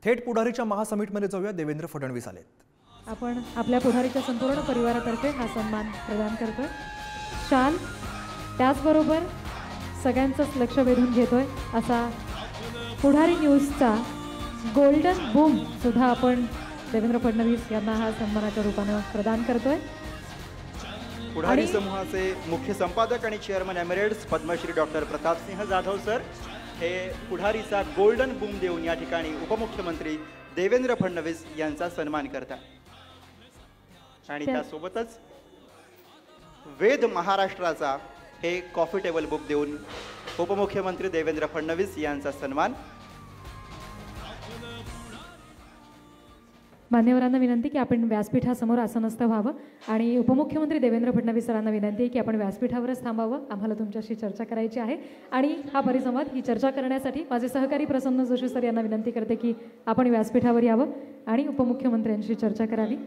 थेट पुढारीच्या महासमिटमध्ये जाऊया. देवेंद्र फडणवीस आलेत. आपण आपल्या पुढारीच्या संपूर्ण परिवारातर्फे हा सन्मान प्रदान करतोय. शाल त्याचबरोबर सगळ्यांचंच लक्ष वेधून घेतोय असा पुढारी न्यूजचा गोल्डन बूम सुद्धा आपण देवेंद्र फडणवीस यांना हा सन्मानाच्या रूपाने प्रदान करतोय. पुढारी समूहाचे मुख्य संपादक आणि chairman emeritus Padmashri doctor Pratapsingh Jadhav sir हे पुढारीचा गोल्डन बूम देऊन या ठिकाणी उपमुख्यमंत्री देवेंद्र फडणवीस यांचा सन्मान करतात. आणि त्यासोबतच वेद महाराष्ट्राचा हे कॉफी टेबल बुक देऊन उपमुख्यमंत्री देवेंद्र फडणवीस यांचा सन्मान. मान्यवरांना विनंती की आपण व्यासपीठासमोर आसनस्थ व्हावं आणि उपमुख्यमंत्री देवेंद्र फडणवीस सरांना विनंती आहे की आपण व्यासपीठावरच थांबावं. आम्हाला तुमच्याशी चर्चा करायची आहे आणि हा परिसंवाद ही चर्चा करण्यासाठी माझे सहकारी प्रसन्न जोशी सर यांना विनंती करते की आपण व्यासपीठावर यावं आणि उपमुख्यमंत्र्यांशी चर्चा करावी.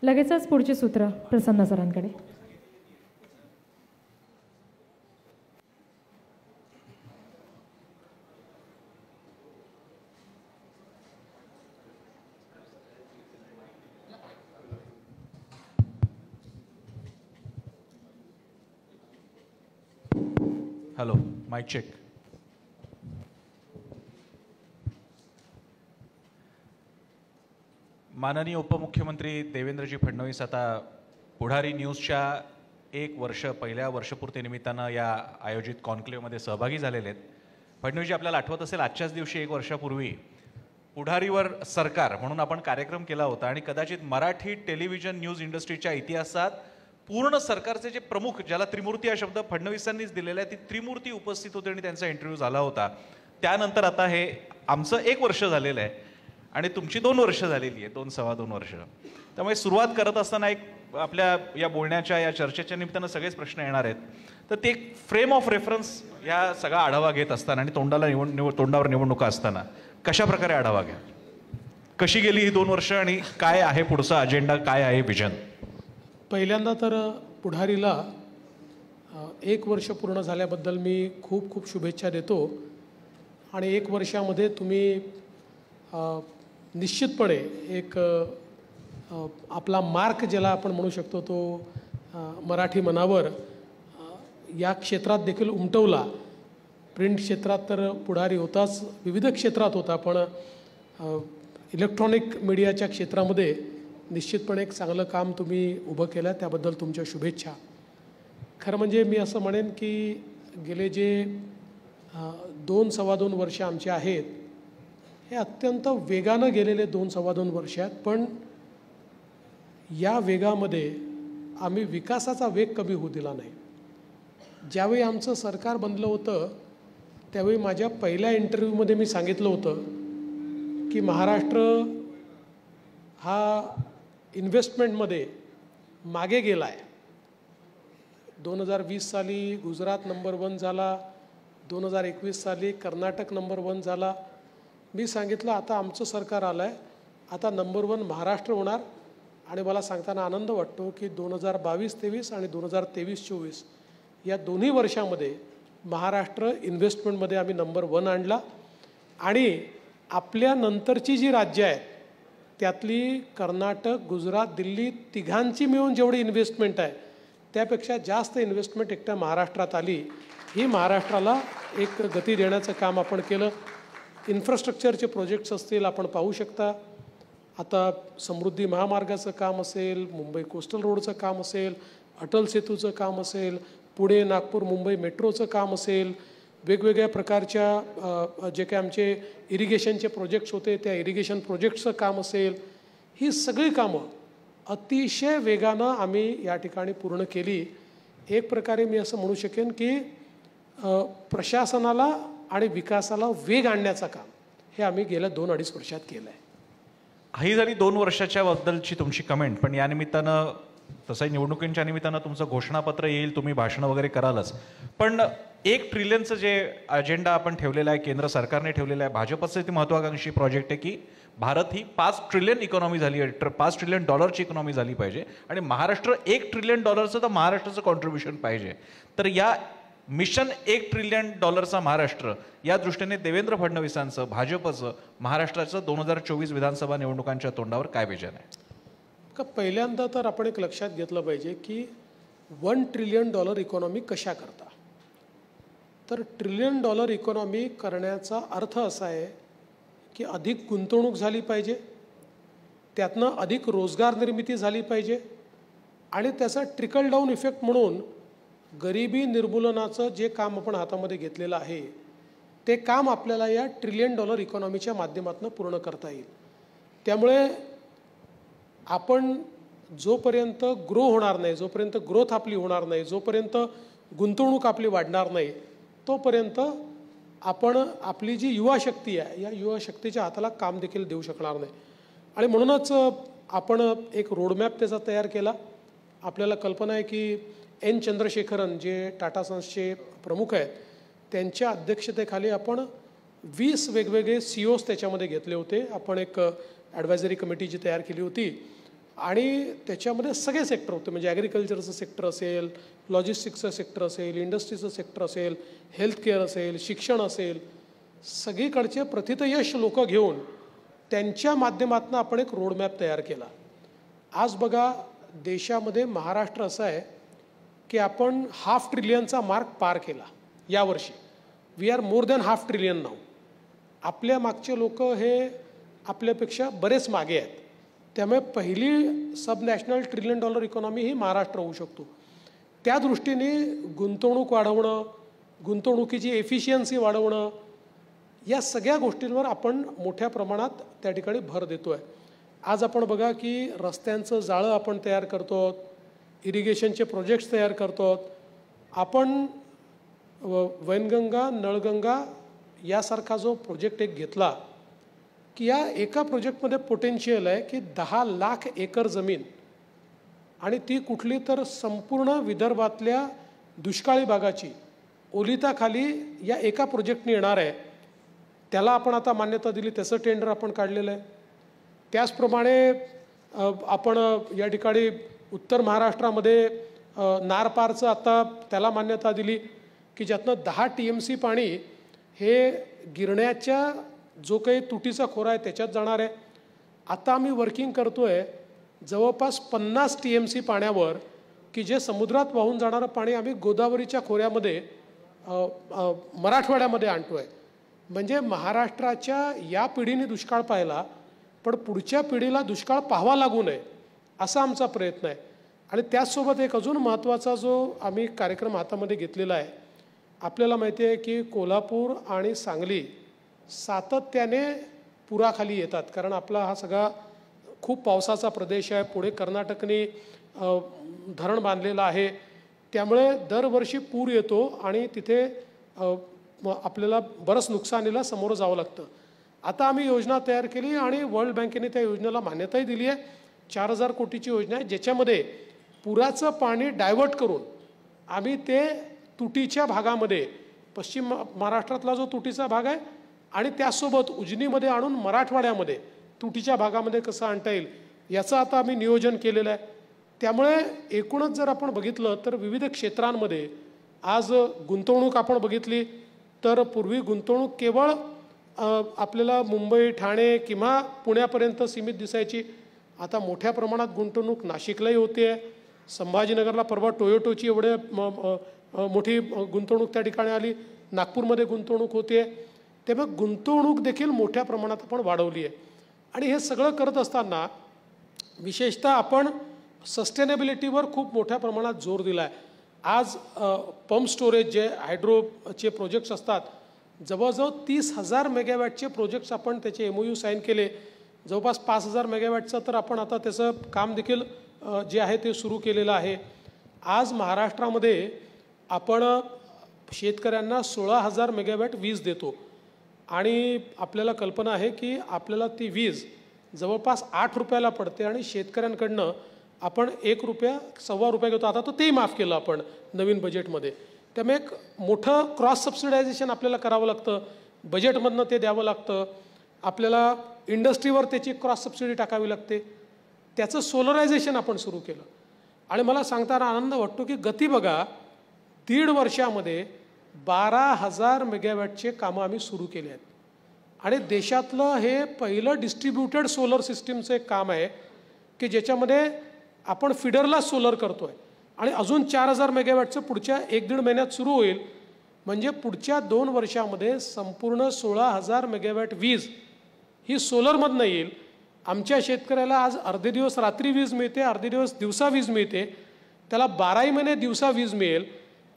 लगेचच पुढची सूत्र प्रसन्न सरांकडे. Hello, mic check. माननीय उपमुख्यमंत्री देवेंद्रजी फडणवीस आता पुढारी न्यूजच्या पहिल्या वर्षपूर्तीनिमित्तानं या आयोजित कॉन्क्लेव्हमध्ये सहभागी झालेले आहेत. फडणवीसजी, आपल्याला आठवत असेल आजच्याच दिवशी 1 वर्षापूर्वी पुढारीवर सरकार म्हणून आपण कार्यक्रम केला होता आणि कदाचित मराठी टेलिव्हिजन न्यूज इंडस्ट्रीच्या इतिहासात पूर्ण सरकारचे जे प्रमुख, ज्याला त्रिमूर्ती हा शब्द फडणवीसांनीच दिलेला आहे, ती त्रिमूर्ती उपस्थित होते आणि त्यांचा इंटरव्ह्यू झाला होता. त्यानंतर आता हे आमचं 1 वर्ष झालेलं आहे आणि तुमची 2 वर्ष झालेली आहे, 2-2.25 वर्ष. त्यामुळे सुरुवात करत असताना एक आपल्या या बोलण्याच्या या चर्चेच्या निमित्तानं सगळेच प्रश्न येणार आहेत. तर ते एक फ्रेम ऑफ रेफरन्स या सगळा आढावा घेत असताना आणि तोंडावर निवडणुका असताना कशा प्रकारे आढावा घ्या, कशी गेली ही 2 वर्ष आणि काय आहे पुढचा अजेंडा, काय आहे विजन? पहिल्यांदा तर पुढारीला 1 वर्ष पूर्ण झाल्याबद्दल मी खूप खूप शुभेच्छा देतो. आणि 1 वर्षामध्ये तुम्ही निश्चितपणे एक आपला मार्क ज्याला आपण म्हणू शकतो तो मराठी मनावर या क्षेत्रात देखील उमटवला. प्रिंट क्षेत्रात तर पुढारी होताच, विविध क्षेत्रात होता, पण इलेक्ट्रॉनिक मीडियाच्या क्षेत्रामध्ये निश्चितपणे एक चांगलं काम तुम्ही उभं केलं, त्याबद्दल तुमच्या शुभेच्छा. खरं म्हणजे मी असं म्हणेन की गेले जे 2-2.25 वर्ष आमचे आहेत हे अत्यंत वेगानं गेलेले 2-2.25 वर्ष आहेत. पण या वेगामध्ये आम्ही विकासाचा वेग कमी होऊ दिला नाही. ज्यावेळी आमचं सरकार बनलं होतं त्यावेळी माझ्या पहिल्या इंटरव्ह्यूमध्ये मी सांगितलं होतं की महाराष्ट्र हा इन्व्हेस्टमेंटमध्ये मागे गेला आहे. 2020 साली गुजरात नंबर 1 झाला, 2021 साली कर्नाटक नंबर 1 झाला. मी सांगितलं आता आमचं सरकार आलं आहे, आता नंबर 1 महाराष्ट्र होणार. आणि मला सांगताना आनंद वाटतो की 2022-23 आणि 2023-24 या दोन्ही वर्षामध्ये महाराष्ट्र इन्व्हेस्टमेंटमध्ये आम्ही नंबर 1 आणला. आणि आपल्या नंतरची जी राज्य आहेत त्यातली कर्नाटक, गुजरात, दिल्ली तिघांची मिळून जेवढी इन्व्हेस्टमेंट आहे त्यापेक्षा जास्त इन्व्हेस्टमेंट एकट्या महाराष्ट्रात आली. ही महाराष्ट्राला एक गती देण्याचं काम आपण केलं. इन्फ्रास्ट्रक्चरचे प्रोजेक्ट्स असतील, आपण पाहू शकता आता समृद्धी महामार्गाचं काम असेल, मुंबई कोस्टल रोडचं काम असेल, अटल सेतूचं काम असेल, पुणे नागपूर मुंबई मेट्रोचं काम असेल, वेगवेगळ्या प्रकारच्या जे काही आमचे इरिगेशनचे प्रोजेक्ट्स होते त्या इरिगेशन प्रोजेक्ट्सचं काम असेल, ही सगळी कामं अतिशय वेगानं आम्ही या ठिकाणी पूर्ण केली. एक प्रकारे मी असं म्हणू शकेन की प्रशासनाला आणि विकासाला वेग आणण्याचं काम हे आम्ही गेल्या 2-2.5 वर्षात केलं आहे. ही झाली 2 वर्षाच्या बद्दलची तुमची कमेंट. पण या निमित्तानं तसंही निवडणुकींच्या निमित्तानं तुमचं घोषणापत्र येईल, तुम्ही भाषणं वगैरे करालच. पण 1 ट्रिलियनचं जे अजेंडा आपण ठेवलेला आहे, केंद्र सरकारने ठेवलेलं आहे, भाजपचं ते महत्त्वाकांक्षी प्रोजेक्ट आहे की भारत ही 5 ट्रिलियन इकॉनॉमी झाली आहे, $5 ट्रिलियन इकॉनॉमी झाली पाहिजे आणि महाराष्ट्र $1 ट्रिलियन तर महाराष्ट्राचं कॉन्ट्रीब्युशन पाहिजे. तर या मिशन $1 ट्रिलियन महाराष्ट्र या दृष्टीने देवेंद्र फडणवीसांचं, भाजपचं, महाराष्ट्राचं 2024 विधानसभा निवडणुकांच्या तोंडावर काय विजन आहे? का पहिल्यांदा तर आपण एक लक्षात घेतलं पाहिजे की $1 ट्रिलियन इकॉनॉमी कशा करता. तर $1 ट्रिलियन इकॉनॉमी करण्याचा अर्थ असा आहे की अधिक गुंतवणूक झाली पाहिजे, त्यातनं अधिक रोजगार निर्मिती झाली पाहिजे आणि त्याचा ट्रिकल डाऊन इफेक्ट म्हणून गरिबी निर्मूलनाचं जे काम आपण हातामध्ये घेतलेलं आहे ते काम आपल्याला या $1 ट्रिलियन इकॉनॉमीच्या माध्यमातून पूर्ण करता येईल. त्यामुळे आपण जोपर्यंत ग्रो होणार नाही, जोपर्यंत ग्रोथ आपली होणार नाही, जोपर्यंत गुंतवणूक आपली वाढणार नाही, तोपर्यंत आपण आपली जी युवा शक्ती आहे या युवा शक्तीच्या हाताला काम देखील देऊ शकणार नाही. आणि म्हणूनच आपण एक रोडमॅप त्याचा तयार केला. आपल्याला कल्पना आहे की एन चंद्रशेखरन जे टाटा सन्सचे प्रमुख आहेत त्यांच्या अध्यक्षतेखाली आपण 20 वेगवेगळे CEOs त्याच्यामध्ये घेतले होते. आपण एक ॲडवायझरी कमिटी जी तयार केली होती आणि त्याच्यामध्ये सगळे सेक्टर होते, म्हणजे ॲग्रिकल्चरचं सेक्टर असेल, लॉजिस्टिक्सचं सेक्टर असेल, इंडस्ट्रीचं सेक्टर असेल, हेल्थकेअर असेल, शिक्षण असेल, सगळीकडचे प्रथितयश लोक घेऊन त्यांच्या माध्यमातून आपण एक रोडमॅप तयार केला. आज बघा देशामध्ये महाराष्ट्र असं आहे की आपण $500 ट्रिलियनचा मार्क पार केला यावर्षी. We are more than $500 trillion now. आपल्या मागचे लोक हे आपल्यापेक्षा बरेच मागे आहेत. त्यामुळे पहिली सब नॅशनल $1 ट्रिलियन इकॉनॉमी ही महाराष्ट्र होऊ शकतो. त्या दृष्टीने गुंतवणूक वाढवणं, गुंतवणुकीची एफिशियन्सी वाढवणं, या सगळ्या गोष्टींवर आपण मोठ्या प्रमाणात त्या ठिकाणी भर देतो आहे. आज आपण बघा की रस्त्यांचं जाळं आपण तयार करतो, इरिगेशनचे प्रोजेक्ट्स तयार करतो. आपण वैनगंगा, नळगंगा यासारखा जो प्रोजेक्ट एक घेतला की या एका प्रोजेक्टमध्ये पोटेन्शियल आहे की 10 लाख एकर जमीन आणि ती कुठली तर संपूर्ण विदर्भातल्या दुष्काळी भागाची ओलिताखाली या एका प्रोजेक्टने येणार आहे. त्याला आपण आता मान्यता दिली, त्याचं टेंडर आपण काढलेलं आहे. त्याचप्रमाणे आपण या ठिकाणी उत्तर महाराष्ट्रामध्ये नारपारचं आता त्याला मान्यता दिली की ज्यातनं 10 TMC पाणी हे गिरण्याच्या जो काही तुटीचा खोरा आहे त्याच्यात जाणार आहे. आता आम्ही वर्किंग करतो आहे जवळपास 50 TMC पाण्यावर की जे समुद्रात वाहून जाणारं पाणी आम्ही गोदावरीच्या खोऱ्यामध्ये मराठवाड्यामध्ये आणतो आहे. म्हणजे महाराष्ट्राच्या या पिढीने दुष्काळ पाहिला, पण पुढच्या पिढीला दुष्काळ पाहावा लागू नये असा आमचा प्रयत्न आहे. आणि त्याचसोबत एक अजून महत्त्वाचा जो आम्ही कार्यक्रम हातामध्ये घेतलेला आहे, आपल्याला माहिती आहे की कोल्हापूर आणि सांगली सातत्याने पुराखाली येतात, कारण आपला हा सगळा खूप पावसाचा प्रदेश आहे. पुढे कर्नाटकने धरण बांधलेलं आहे, त्यामुळे दरवर्षी पूर येतो आणि तिथे आपल्याला बरंच नुकसानीला सामोरं जावं लागतं. आता आम्ही योजना तयार केली आणि वर्ल्ड बँकेने त्या योजनेला मान्यताही दिली आहे. 4000 कोटीची योजना आहे, ज्याच्यामध्ये पुराचं पाणी डायव्हर्ट करून आम्ही ते तुटीच्या भागामध्ये, पश्चिम महाराष्ट्रातला जो तुटीचा भाग आहे आणि त्यासोबत उजनीमध्ये आणून मराठवाड्यामध्ये तुटीच्या भागामध्ये कसं आणता येईल याचं आता आम्ही नियोजन केलेलं आहे. त्यामुळे एकूणच जर आपण बघितलं तर विविध क्षेत्रांमध्ये आज गुंतवणूक आपण बघितली तर पूर्वी गुंतवणूक केवळ आपल्याला मुंबई, ठाणे किंवा पुण्यापर्यंत सीमित दिसायची. आता मोठ्या प्रमाणात गुंतवणूक नाशिकलाही होते आहे. संभाजीनगरला परवा टोयोटोची एवढे मोठी गुंतवणूक त्या ठिकाणी आली. नागपूरमध्ये गुंतवणूक होते. त्यामुळे गुंतवणूक देखील मोठ्या प्रमाणात आपण वाढवली आहे. आणि हे सगळं करत असताना विशेषतः आपण सस्टेनेबिलिटीवर खूप मोठ्या प्रमाणात जोर दिला आहे. आज पंप स्टोरेज जे हायड्रोचे प्रोजेक्ट्स असतात, जवळजवळ 30,000 मेगावॅटचे प्रोजेक्ट्स आपण त्याचे MOU साईन केले. जवळपास 5,000 मेगावॅटचं तर आपण आता त्याचं काम देखील जे आहे ते सुरू केलेलं आहे. आज महाराष्ट्रामध्ये आपण शेतकऱ्यांना 16,000 मेगावॅट वीज देतो आणि आपल्याला कल्पना आहे की आपल्याला ती वीज जवळपास ₹8 पडते आणि शेतकऱ्यांकडनं आपण ₹1, ₹1.25 घेतो. आता तो तेही माफ केलं आपण नवीन बजेटमध्ये. त्यामुळे एक मोठं क्रॉस सबसिडायझेशन आपल्याला करावं लागतं, बजेटमधनं ते द्यावं लागतं, आपल्याला इंडस्ट्रीवर त्याची क्रॉस सबसिडी टाकावी लागते. त्याचं सोलरायझेशन आपण सुरू केलं आणि मला सांगताना आनंद वाटतो की गती बघा, 1.5 वर्षामध्ये 12,000 मेगावॅटचे कामं आम्ही सुरू केले आहेत आणि देशातलं हे पहिलं डिस्ट्रीब्युटेड सोलर सिस्टीमचं एक काम आहे की ज्याच्यामध्ये आपण फिडरला सोलर करतो आहे आणि अजून 4,000 मेगावॅटचं पुढच्या 1-1.5 महिन्यात सुरू होईल. म्हणजे पुढच्या 2 वर्षामध्ये संपूर्ण 16,000 मेगावॅट वीज ही सोलरमधनं येईल. आमच्या शेतकऱ्याला आज अर्धे दिवस रात्री वीज मिळते, अर्धे दिवस दिवसा वीज मिळते, त्याला 12 महिने दिवसा वीज मिळेल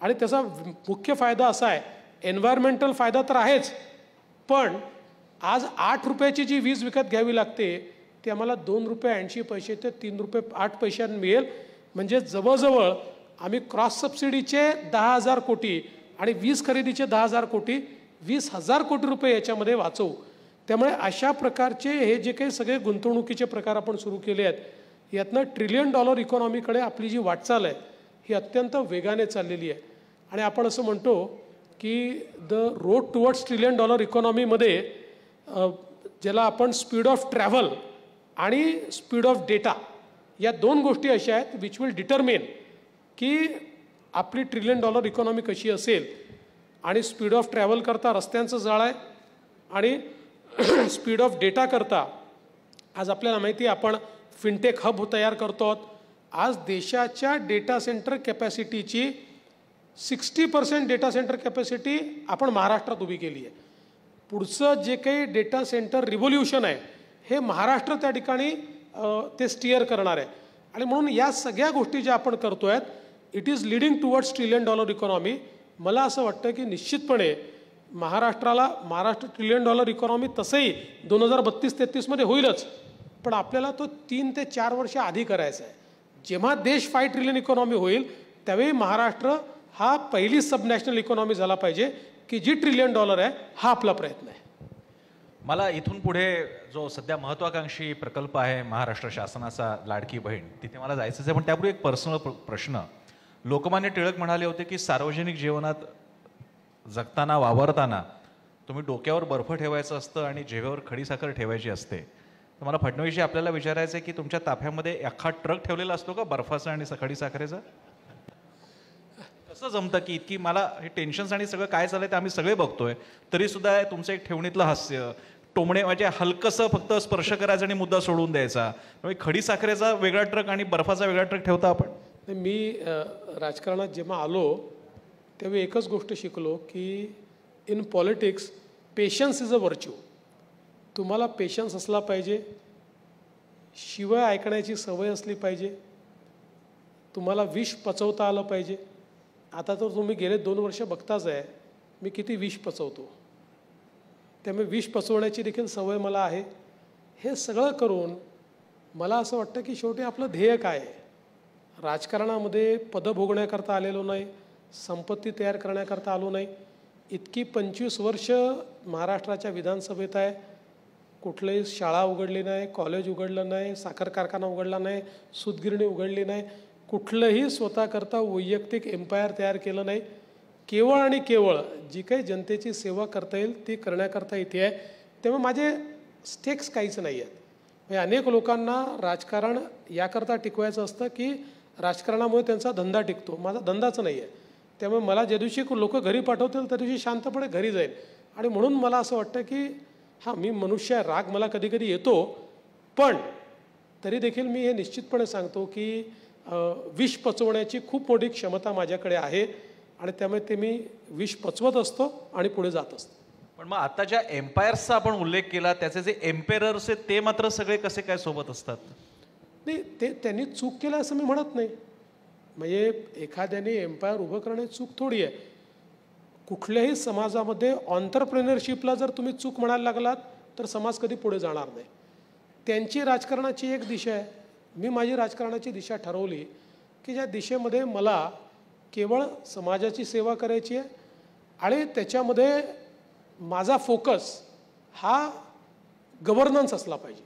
आणि त्याचा मुख्य फायदा असा आहे, एन्व्हायरमेंटल फायदा तर आहेच, पण आज 8 रुपयाची जी वीज विकत घ्यावी लागते ती आम्हाला 2 रुपये 80 पैसे ते 3 रुपये 8 पैशांनी मिळेल. म्हणजे जवळजवळ आम्ही क्रॉस सबसिडीचे 10,000 कोटी आणि वीज खरेदीचे 10,000 कोटी, 20,000 कोटी रुपये याच्यामध्ये वाचवू. त्यामुळे अशा प्रकारचे हे जे काही सगळे गुंतवणुकीचे प्रकार आपण सुरू केले आहेत, यातनं $1 ट्रिलियन इकॉनॉमीकडे आपली जी वाटचाल आहे ही अत्यंत वेगाने चाललेली आहे. आणि आपण असं म्हणतो की द रोड टुवर्ड्स $1 ट्रिलियन इकॉनॉमीमध्ये ज्याला आपण स्पीड ऑफ ट्रॅव्हल आणि स्पीड ऑफ डेटा या 2 गोष्टी अशा आहेत विच विल डिटरमिन की आपली $1 ट्रिलियन इकॉनॉमी कशी असेल. आणि स्पीड ऑफ ट्रॅव्हल करता रस्त्यांचं जाळं आहे आणि स्पीड ऑफ डेटा करता आज आपल्याला माहिती आहे आपण फिनटेक हब तयार करतो आहोत. आज देशाच्या डेटा सेंटर कॅपॅसिटीची 60% डेटा सेंटर कॅपॅसिटी आपण महाराष्ट्रात उभी केली आहे. पुढचं जे काही डेटा सेंटर रिव्होल्युशन आहे हे महाराष्ट्र त्या ठिकाणी ते स्टिअर करणार आहे. आणि म्हणून या सगळ्या गोष्टी ज्या आपण करतो आहेत, it is leading towards $1 trillion economy. मला असं वाटतं की निश्चितपणे महाराष्ट्र $1 ट्रिलियन इकॉनॉमी तसंही 2032-33 मध्ये होईलच, पण आपल्याला तो 3 ते 4 वर्ष आधी करायचा आहे. जेव्हा देश $5 ट्रिलियन इकॉनॉमी होईल त्यावेळी महाराष्ट्र हा पहिली सबनॅशनल इकॉनॉमी झाला पाहिजे की जी $1 ट्रिलियन आहे. हा आपला प्रयत्न आहे. मला इथून पुढे जो सध्या महत्त्वाकांक्षी प्रकल्प आहे महाराष्ट्र शासनाचा लाडकी बहीण, तिथे मला जायचंच आहे. पण त्यापूर्वी एक पर्सनल प्रश्न. लोकमान्य टिळक म्हणाले होते की सार्वजनिक जीवनात जगताना वावरताना तुम्ही डोक्यावर बर्फ ठेवायचं असतं आणि जेव्यावर खडीसाखर ठेवायची असते. तर मला फडणवीसजी आपल्याला विचारायचं आहे की तुमच्या ताफ्यामध्ये अख्खा ट्रक ठेवलेला असतो का बर्फाचा आणि खडीसाखरेचा? कसं जमतं की इतकी मला हे टेन्शन्स आणि सगळं काय चाललंय ते आम्ही सगळे बघतोय, तरी सुद्धा तुमचं एक ठेवणीतलं हास्य, टोमणे म्हणजे हलकंसं फक्त स्पर्श करायचा आणि मुद्दा सोडून द्यायचा. म्हणजे खडीसाखरेचा वेगळा ट्रक आणि बर्फाचा वेगळा ट्रक ठेवता आपण? मी राजकारणात जेव्हा आलो तेव्हा एकच गोष्ट शिकलो की in politics patience is a virtue. तुम्हाला पेशन्स असला पाहिजे, शिवाय ऐकण्याची सवय असली पाहिजे, तुम्हाला विष पचवता आलं पाहिजे. आता तर तुम्ही गेले 2 वर्ष बघताच आहे मी किती विष पचवतो, त्यामुळे विष पचवण्याची देखील सवय मला आहे. हे सगळं करून मला असं वाटतं की शेवटी आपलं ध्येय काय आहे. राजकारणामध्ये पदं भोगण्याकरता आलेलो नाही, संपत्ती तयार करण्याकरता आलो नाही. इतकी 25 वर्ष महाराष्ट्राच्या विधानसभेत आहे, कुठलीही शाळा उघडली नाही, कॉलेज उघडलं नाही, साखर कारखाना उघडला नाही, सूतगिरणी उघडली नाही, कुठलंही स्वतःकरता वैयक्तिक एम्पायर तयार केलं नाही. केवळ आणि केवळ जी काही जनतेची सेवा करता येईल ती करण्याकरता इथे आहे. तेव्हा माझे स्टेक्स काहीच नाही आहेत. म्हणजे अनेक लोकांना राजकारण याकरता टिकवायचं असतं की राजकारणामुळे त्यांचा धंदा टिकतो. माझा धंदाच नाही आहे. त्यामुळे मला ज्या दिवशी लोक घरी पाठवतील त्या दिवशी शांतपणे घरी जाईल. आणि म्हणून मला असं वाटतं की हां, मी मनुष्य आहे, राग मला कधी कधी येतो, पण तरी देखील मी हे निश्चितपणे सांगतो की विष पचवण्याची खूप मोठी क्षमता माझ्याकडे आहे आणि त्यामुळे ते मी विष पचवत असतो आणि पुढे जात असतो. पण मग आता ज्या एम्पायर्सचा आपण उल्लेख केला त्याचे जे एम्पेरर्स आहेत ते मात्र सगळे कसे काय सोबत असतात? नाही, ते त्यांनी चूक केलं असं मी म्हणत नाही. म्हणजे एखाद्याने एम्पायर उभं करण्याची चूक थोडी आहे. कुठल्याही समाजामध्ये ऑन्टरप्रेनरशिपला जर तुम्ही चूक म्हणायला लागलात तर समाज कधी पुढे जाणार नाही. त्यांची राजकारणाची एक दिशा आहे, मी माझी राजकारणाची दिशा ठरवली की ज्या दिशेमध्ये मला केवळ समाजाची सेवा करायची आहे आणि त्याच्यामध्ये माझा फोकस हा गव्हर्नन्स असला पाहिजे.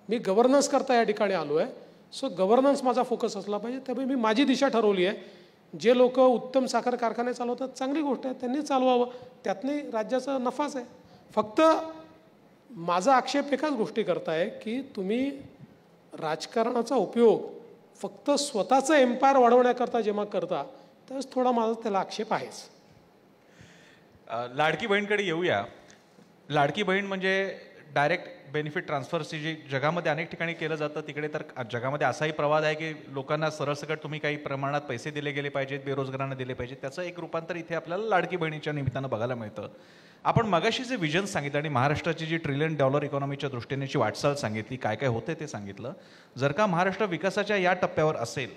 मी गव्हर्नन्स करता या ठिकाणी आलो आहे, सो गव्हर्नन्स माझा फोकस असला पाहिजे. त्यामुळे मी माझी दिशा ठरवली आहे जे लोक उत्तम साखर कारखाने चालवतात चांगली गोष्ट आहे, त्यांनी चालवावं, त्यातनी राज्याचा नफाच आहे. फक्त माझा आक्षेप एकाच गोष्टी करताय की तुम्ही राजकारणाचा उपयोग फक्त स्वतःचं एम्पायर वाढवण्याकरता जेव्हा करता त्यावेळेस थोडा माझा त्याला आक्षेप आहेच. लाडकी बहीणकडे येऊया. लाडकी बहीण म्हणजे डायरेक्ट बेनिफिट ट्रान्सफरची जी जगामध्ये अनेक ठिकाणी केलं जातं, तिकडे तर जगामध्ये असाही प्रवाद आहे की लोकांना सरसकट तुम्ही काही प्रमाणात पैसे दिले गेले पाहिजेत, बेरोजगारांना दिले पाहिजेत. त्याचं एक रूपांतर इथे आपल्याला लाडकी बहिणीच्या निमित्तानं बघायला मिळतं. आपण मगाशी जे विजन सांगितलं आणि महाराष्ट्राची जी $1 ट्रिलियन इकॉनॉमीच्या दृष्टीनेची वाटचाल सांगितली, काय काय होते ते सांगितलं. जर का महाराष्ट्र विकासाच्या या टप्प्यावर असेल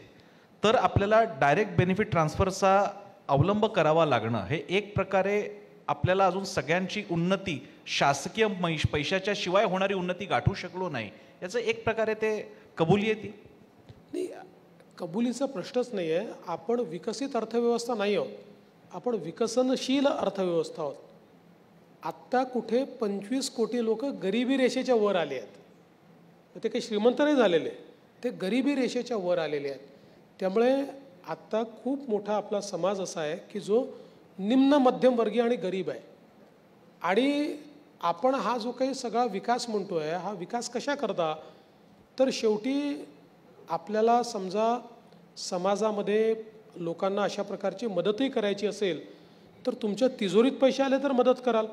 तर आपल्याला डायरेक्ट बेनिफिट ट्रान्सफरचा अवलंब करावा लागणं हे एक प्रकारे आपल्याला अजून सगळ्यांची उन्नती, शासकीय पैशाच्या शिवाय होणारी उन्नती गाठू शकलो नाही, याचं एक प्रकारे ते कबुली येते. नाही, कबुलीचा प्रश्नच नाही आहे. आपण विकसित अर्थव्यवस्था नाही आहोत, आपण विकसनशील अर्थव्यवस्था आहोत. आत्ता कुठे 25 कोटी लोक गरिबी रेषेच्या वर आले आहेत. ते काही श्रीमंत नाही झालेले, ते गरिबी रेषेच्या वर आलेले आहेत. त्यामुळे आत्ता खूप मोठा आपला समाज असा आहे की जो निम्न मध्यमवर्गीय आणि गरीब आहे. आणि आपण हा जो काही सगळा विकास म्हणतो आहे, हा विकास कशा करता, तर शेवटी आपल्याला समजा समाजामध्ये लोकांना अशा प्रकारची मदतही करायची असेल तर तुमच्या तिजोरीत पैसे आले तर मदत कराल.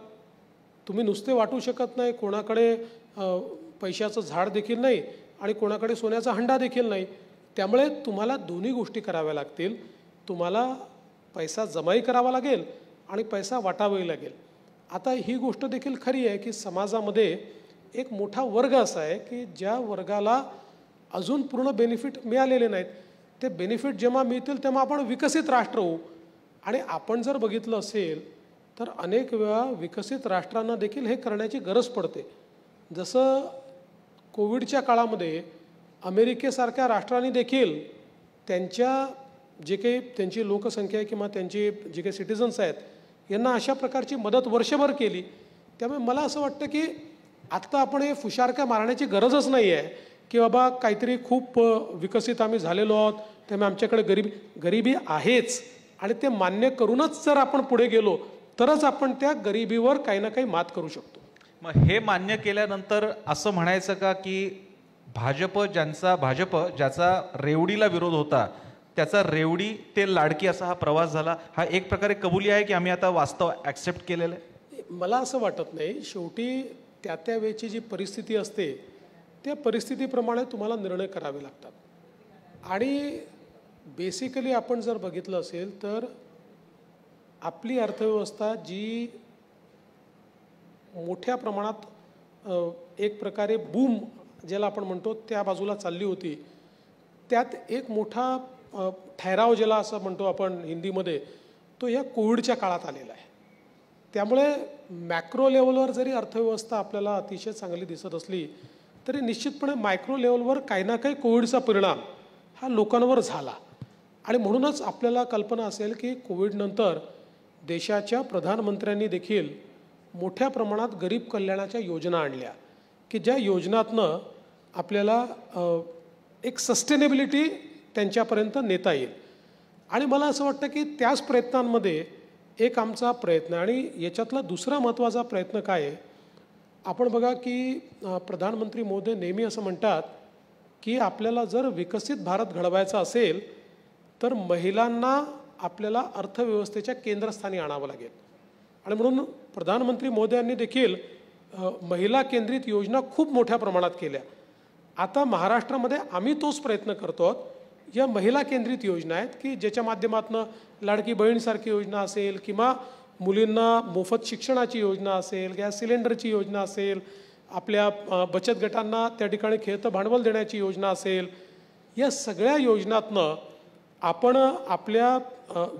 तुम्ही नुसते वाटू शकत नाही. कोणाकडे पैशाचं झाड देखील नाही आणि कोणाकडे सोन्याचा हंडा देखील नाही. त्यामुळे तुम्हाला दोन्ही गोष्टी कराव्या लागतील. तुम्हाला पैसा जमाही करावा लागेल आणि पैसा वाटावाही लागेल. आता ही गोष्ट देखील खरी आहे की समाजामध्ये एक मोठा वर्ग असा आहे की ज्या वर्गाला अजून पूर्ण बेनिफिट मिळालेले नाहीत. ते बेनिफिट जेव्हा मिळतील तेव्हा आपण विकसित राष्ट्र होऊ. आणि आपण जर बघितलं असेल तर अनेक वेळा विकसित राष्ट्रांना देखील हे करण्याची गरज पडते. जसं कोविडच्या काळामध्ये अमेरिकेसारख्या राष्ट्रांनी देखील त्यांच्या जे काही त्यांची लोकसंख्या आहे किंवा त्यांची जे काही सिटिझन्स आहेत यांना अशा प्रकारची मदत वर्षभर केली. त्यामुळे मला असं वाटतं की आत्ता आपण हे फुशारक्या मारण्याची गरजच नाही आहे की बाबा काहीतरी खूप विकसित आम्ही झालेलो आहोत त्यामुळे आमच्याकडे गरिबी आहेच. आणि ते मान्य करूनच जर आपण पुढे गेलो तरच आपण त्या गरिबीवर काही ना काही मात करू शकतो. मग हे मान्य केल्यानंतर असं म्हणायचं का की भाजप ज्याचा रेवडीला विरोध होता त्याचा रेवडी ते लाडकी असा हा प्रवास झाला, हा एक प्रकारे कबुली आहे की आम्ही आता वास्तव ॲक्सेप्ट केलेलं आहे? मला असं वाटत नाही. शेवटी त्या वेळची जी परिस्थिती असते त्या परिस्थितीप्रमाणे तुम्हाला निर्णय करावे लागतात. आणि बेसिकली आपण जर बघितलं असेल तर आपली अर्थव्यवस्था जी मोठ्या प्रमाणात एक प्रकारे बूम ज्याला आपण म्हणतो त्या बाजूला चालली होती, त्यात एक मोठा ठहराव ज्याला असं म्हणतो आपण हिंदीमध्ये, तो या कोविडच्या काळात आलेला आहे. त्यामुळे मॅक्रो लेवलवर जरी अर्थव्यवस्था आपल्याला अतिशय चांगली दिसत असली तरी निश्चितपणे मायक्रो लेवलवर काही ना काही कोविडचा परिणाम हा लोकांवर झाला. आणि म्हणूनच आपल्याला कल्पना असेल की कोविडनंतर देशाच्या प्रधानमंत्र्यांनी देखील मोठ्या प्रमाणात गरीब कल्याणाच्या योजना आणल्या की ज्या योजनातनं आपल्याला एक सस्टेनेबिलिटी त्यांच्यापर्यंत नेता येईल. आणि मला असं वाटतं की त्याच प्रयत्नांमध्ये एक आमचा प्रयत्न आणि याच्यातला दुसरा महत्त्वाचा प्रयत्न काय आहे, आपण बघा की प्रधानमंत्री महोदय नेहमी असं म्हणतात की आपल्याला जर विकसित भारत घडवायचा असेल तर महिलांना आपल्याला अर्थव्यवस्थेच्या केंद्रस्थानी आणावं लागेल. आणि म्हणून प्रधानमंत्री महोदयांनी देखील महिला केंद्रित योजना खूप मोठ्या प्रमाणात केल्या. आता महाराष्ट्रामध्ये आम्ही तोच प्रयत्न करतो आहोत. या महिला केंद्रित योजना आहेत की ज्याच्या माध्यमातून लाडकी बहीणसारखी योजना असेल किंवा मुलींना मोफत शिक्षणाची योजना असेल, गॅस सिलेंडरची योजना असेल, आपल्या बचत गटांना त्या ठिकाणी खेळतं भांडवल देण्याची योजना असेल, या सगळ्या योजनातनं आपण आपल्या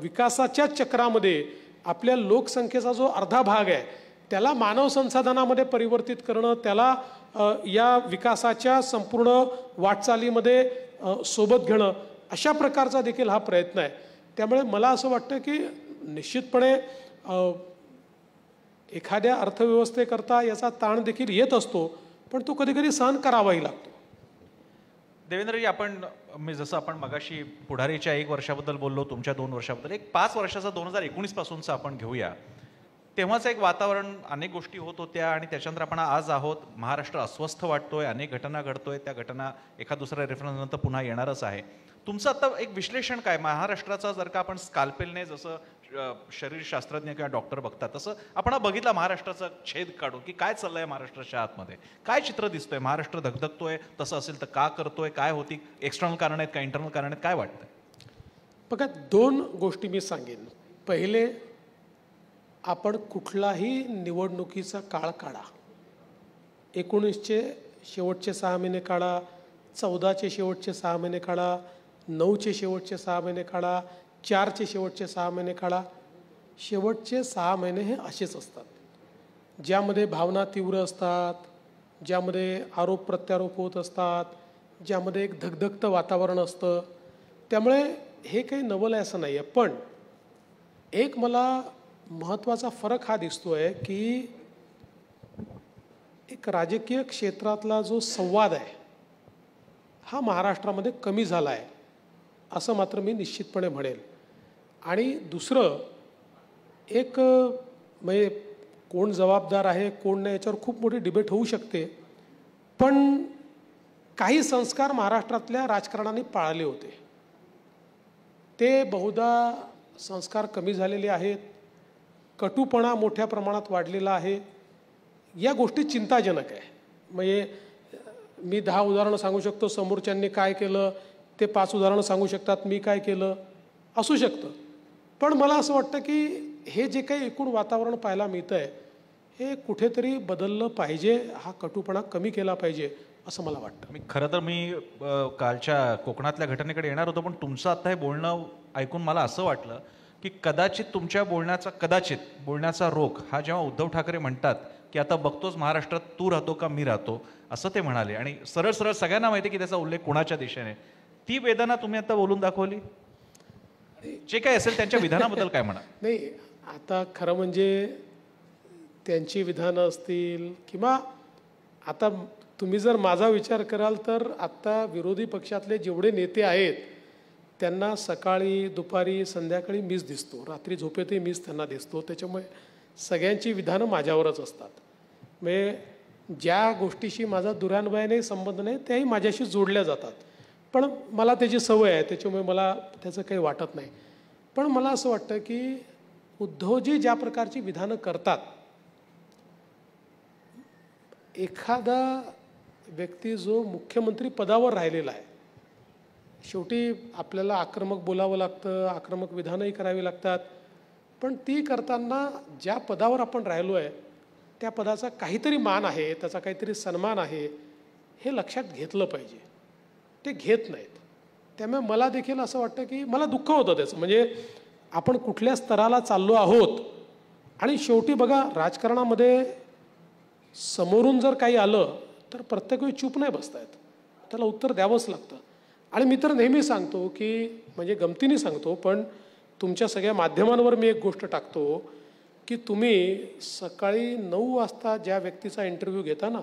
विकासाच्या चक्रामध्ये आपल्या लोकसंख्येचा जो अर्धा भाग आहे त्याला मानव संसाधनामध्ये परिवर्तित करणं, त्याला या विकासाच्या संपूर्ण वाटचालीमध्ये सोबत घेणं, अशा प्रकारचा देखील हा प्रयत्न आहे. त्यामुळे मला असं वाटतं की निश्चितपणे एखाद्या अर्थव्यवस्थेकरता याचा ताण देखील येत असतो, पण तो कधी कधी सहन करावाही लागतो. देवेंद्रजी, मी जसं आपण मगाशी पुढारीच्या 1 वर्षाबद्दल बोललो, तुमच्या 2 वर्षाबद्दल, एक 5 वर्षाचा 2019 पासूनचा आपण घेऊया. तेव्हाचं एक वातावरण, अनेक गोष्टी होत होत्या आणि त्याच्यानंतर आपण आज आहोत. महाराष्ट्र अस्वस्थ वाटतोय, अनेक घटना घडतोय, त्या घटना एका दुसऱ्या रेफरन्स नंतर पुन्हा येणारच आहे. तुमचं आता एक विश्लेषण काय महाराष्ट्राचा, जर का आपण स्काल्पेलने जसं शरीरशास्त्रज्ञ किंवा डॉक्टर बघतात तसं आपण बघितला महाराष्ट्राचा छेद काढून की काय चाललंय महाराष्ट्राच्या आतमध्ये, काय चित्र दिसतोय, महाराष्ट्र धगधगतोय, तसं असेल तर का करतोय, काय होती, एक्सटर्नल कारण आहेत का इंटरनल कारण आहेत, काय वाटतंय? बघा, 2 गोष्टी मी सांगेन. पहिले, आपण कुठलाही निवडणुकीचा काळ काढा, 19चे शेवटचे 6 महिने काढा, 14चे शेवटचे 6 महिने काढा, 9चे शेवटचे 6 महिने काढा, 4चे शेवटचे 6 महिने काढा, शेवटचे 6 महिने हे असेच असतात, ज्यामध्ये भावना तीव्र असतात, ज्यामध्ये आरोप प्रत्यारोप होत असतात, ज्यामध्ये एक धगधगतं वातावरण असतं. त्यामुळे हे काही नवल आहे असं नाही आहे. पण एक मला महत्त्वाचा फरक हा दिसतोय की एक राजकीय क्षेत्रातला जो संवाद आहे हा महाराष्ट्रामध्ये कमी झाला आहे असं मात्र मी निश्चितपणे म्हणेल. आणि दुसरं एक म्हणजे कोण जबाबदार आहे कोण नाही याच्यावर खूप मोठी डिबेट होऊ शकते, पण काही संस्कार महाराष्ट्रातल्या राजकारणाने पाळले होते, ते बहुधा संस्कार कमी झालेले आहेत, कटुपणा मोठ्या प्रमाणात वाढलेला आहे. या गोष्टी चिंताजनक आहे. म्हणजे मी 10 उदाहरणं सांगू शकतो, समोरच्यांनी काय केलं ते 5 उदाहरणं सांगू शकतात, मी काय केलं असू शकतं. पण मला असं वाटतं की हे जे काही एकूण वातावरण पाहायला मिळतं आहे हे कुठेतरी बदललं पाहिजे, हा कटुपणा कमी केला पाहिजे असं मला वाटतं. खरं तर मी कालच्या कोकणातल्या घटनेकडे येणार होतो, पण तुमचं आता हे बोलणं ऐकून मला असं वाटलं की कदाचित तुमच्या बोलण्याचा रोख हा जेव्हा उद्धव ठाकरे म्हणतात की आता बघतोच महाराष्ट्रात तू राहतो का मी राहतो असं ते म्हणाले, आणि सरळ सरळ सगळ्यांना माहिती की त्याचा उल्लेख कोणाच्या दिशेने, ती वेदना तुम्ही आता बोलून दाखवली. जे काय असेल त्यांच्या विधानाबद्दल काय म्हणा? नाही, आता खरं म्हणजे त्यांची विधानं असतील किंवा आता तुम्ही जर माझा विचार कराल तर आता विरोधी पक्षातले जेवढे नेते आहेत त्यांना सकाळी दुपारी संध्याकाळी मीच दिसतो, रात्री झोपेतही मीच त्यांना दिसतो. त्याच्यामुळे सगळ्यांची विधानं माझ्यावरच असतात. म्हणजे ज्या गोष्टीशी माझा दुरान्वयाने संबंध नाही त्याही माझ्याशी जोडल्या जातात, पण मला त्याची सवय आहे त्याच्यामुळे मला त्याचं काही वाटत नाही. पण मला असं वाटतं की उद्धवजी ज्या प्रकारची विधानं करतात, एखादा व्यक्ती जो मुख्यमंत्री पदावर राहिलेला आहे, शेवटी आपल्याला आक्रमक बोलावं लागतं, आक्रमक विधानही करावी लागतात, पण ती करताना ज्या पदावर आपण राहिलो आहे त्या पदाचा काहीतरी मान आहे, त्याचा काहीतरी सन्मान आहे, हे लक्षात घेतलं पाहिजे. ते घेत नाहीत. त्यामुळे मला देखील असं वाटतं की मला दुःख होतं त्याचं, म्हणजे आपण कुठल्या स्तराला चाललो आहोत. आणि शेवटी बघा, राजकारणामध्ये समोरून जर काही आलं तर प्रत्येक वेळी चूप नाही बसता येत, त्याला उत्तर द्यावंच लागतं. आणि मी तर नेहमी सांगतो की म्हणजे गमतीने सांगतो, पण तुमच्या सगळ्या माध्यमांवर मी एक गोष्ट टाकतो की तुम्ही सकाळी 9 वाजता ज्या व्यक्तीचा इंटरव्ह्यू घेता ना,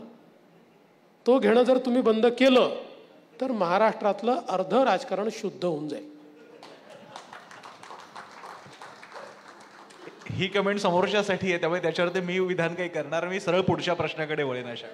तो घेणं जर तुम्ही बंद केलं तर महाराष्ट्रातलं अर्ध राजकारण शुद्ध होऊन जाईल. ही कमेंट समोरच्यासाठी आहे, त्यामुळे त्याच्यावरती मी विधान काही करणार. मी सरळ पुढच्या प्रश्नाकडे वळेन. अशा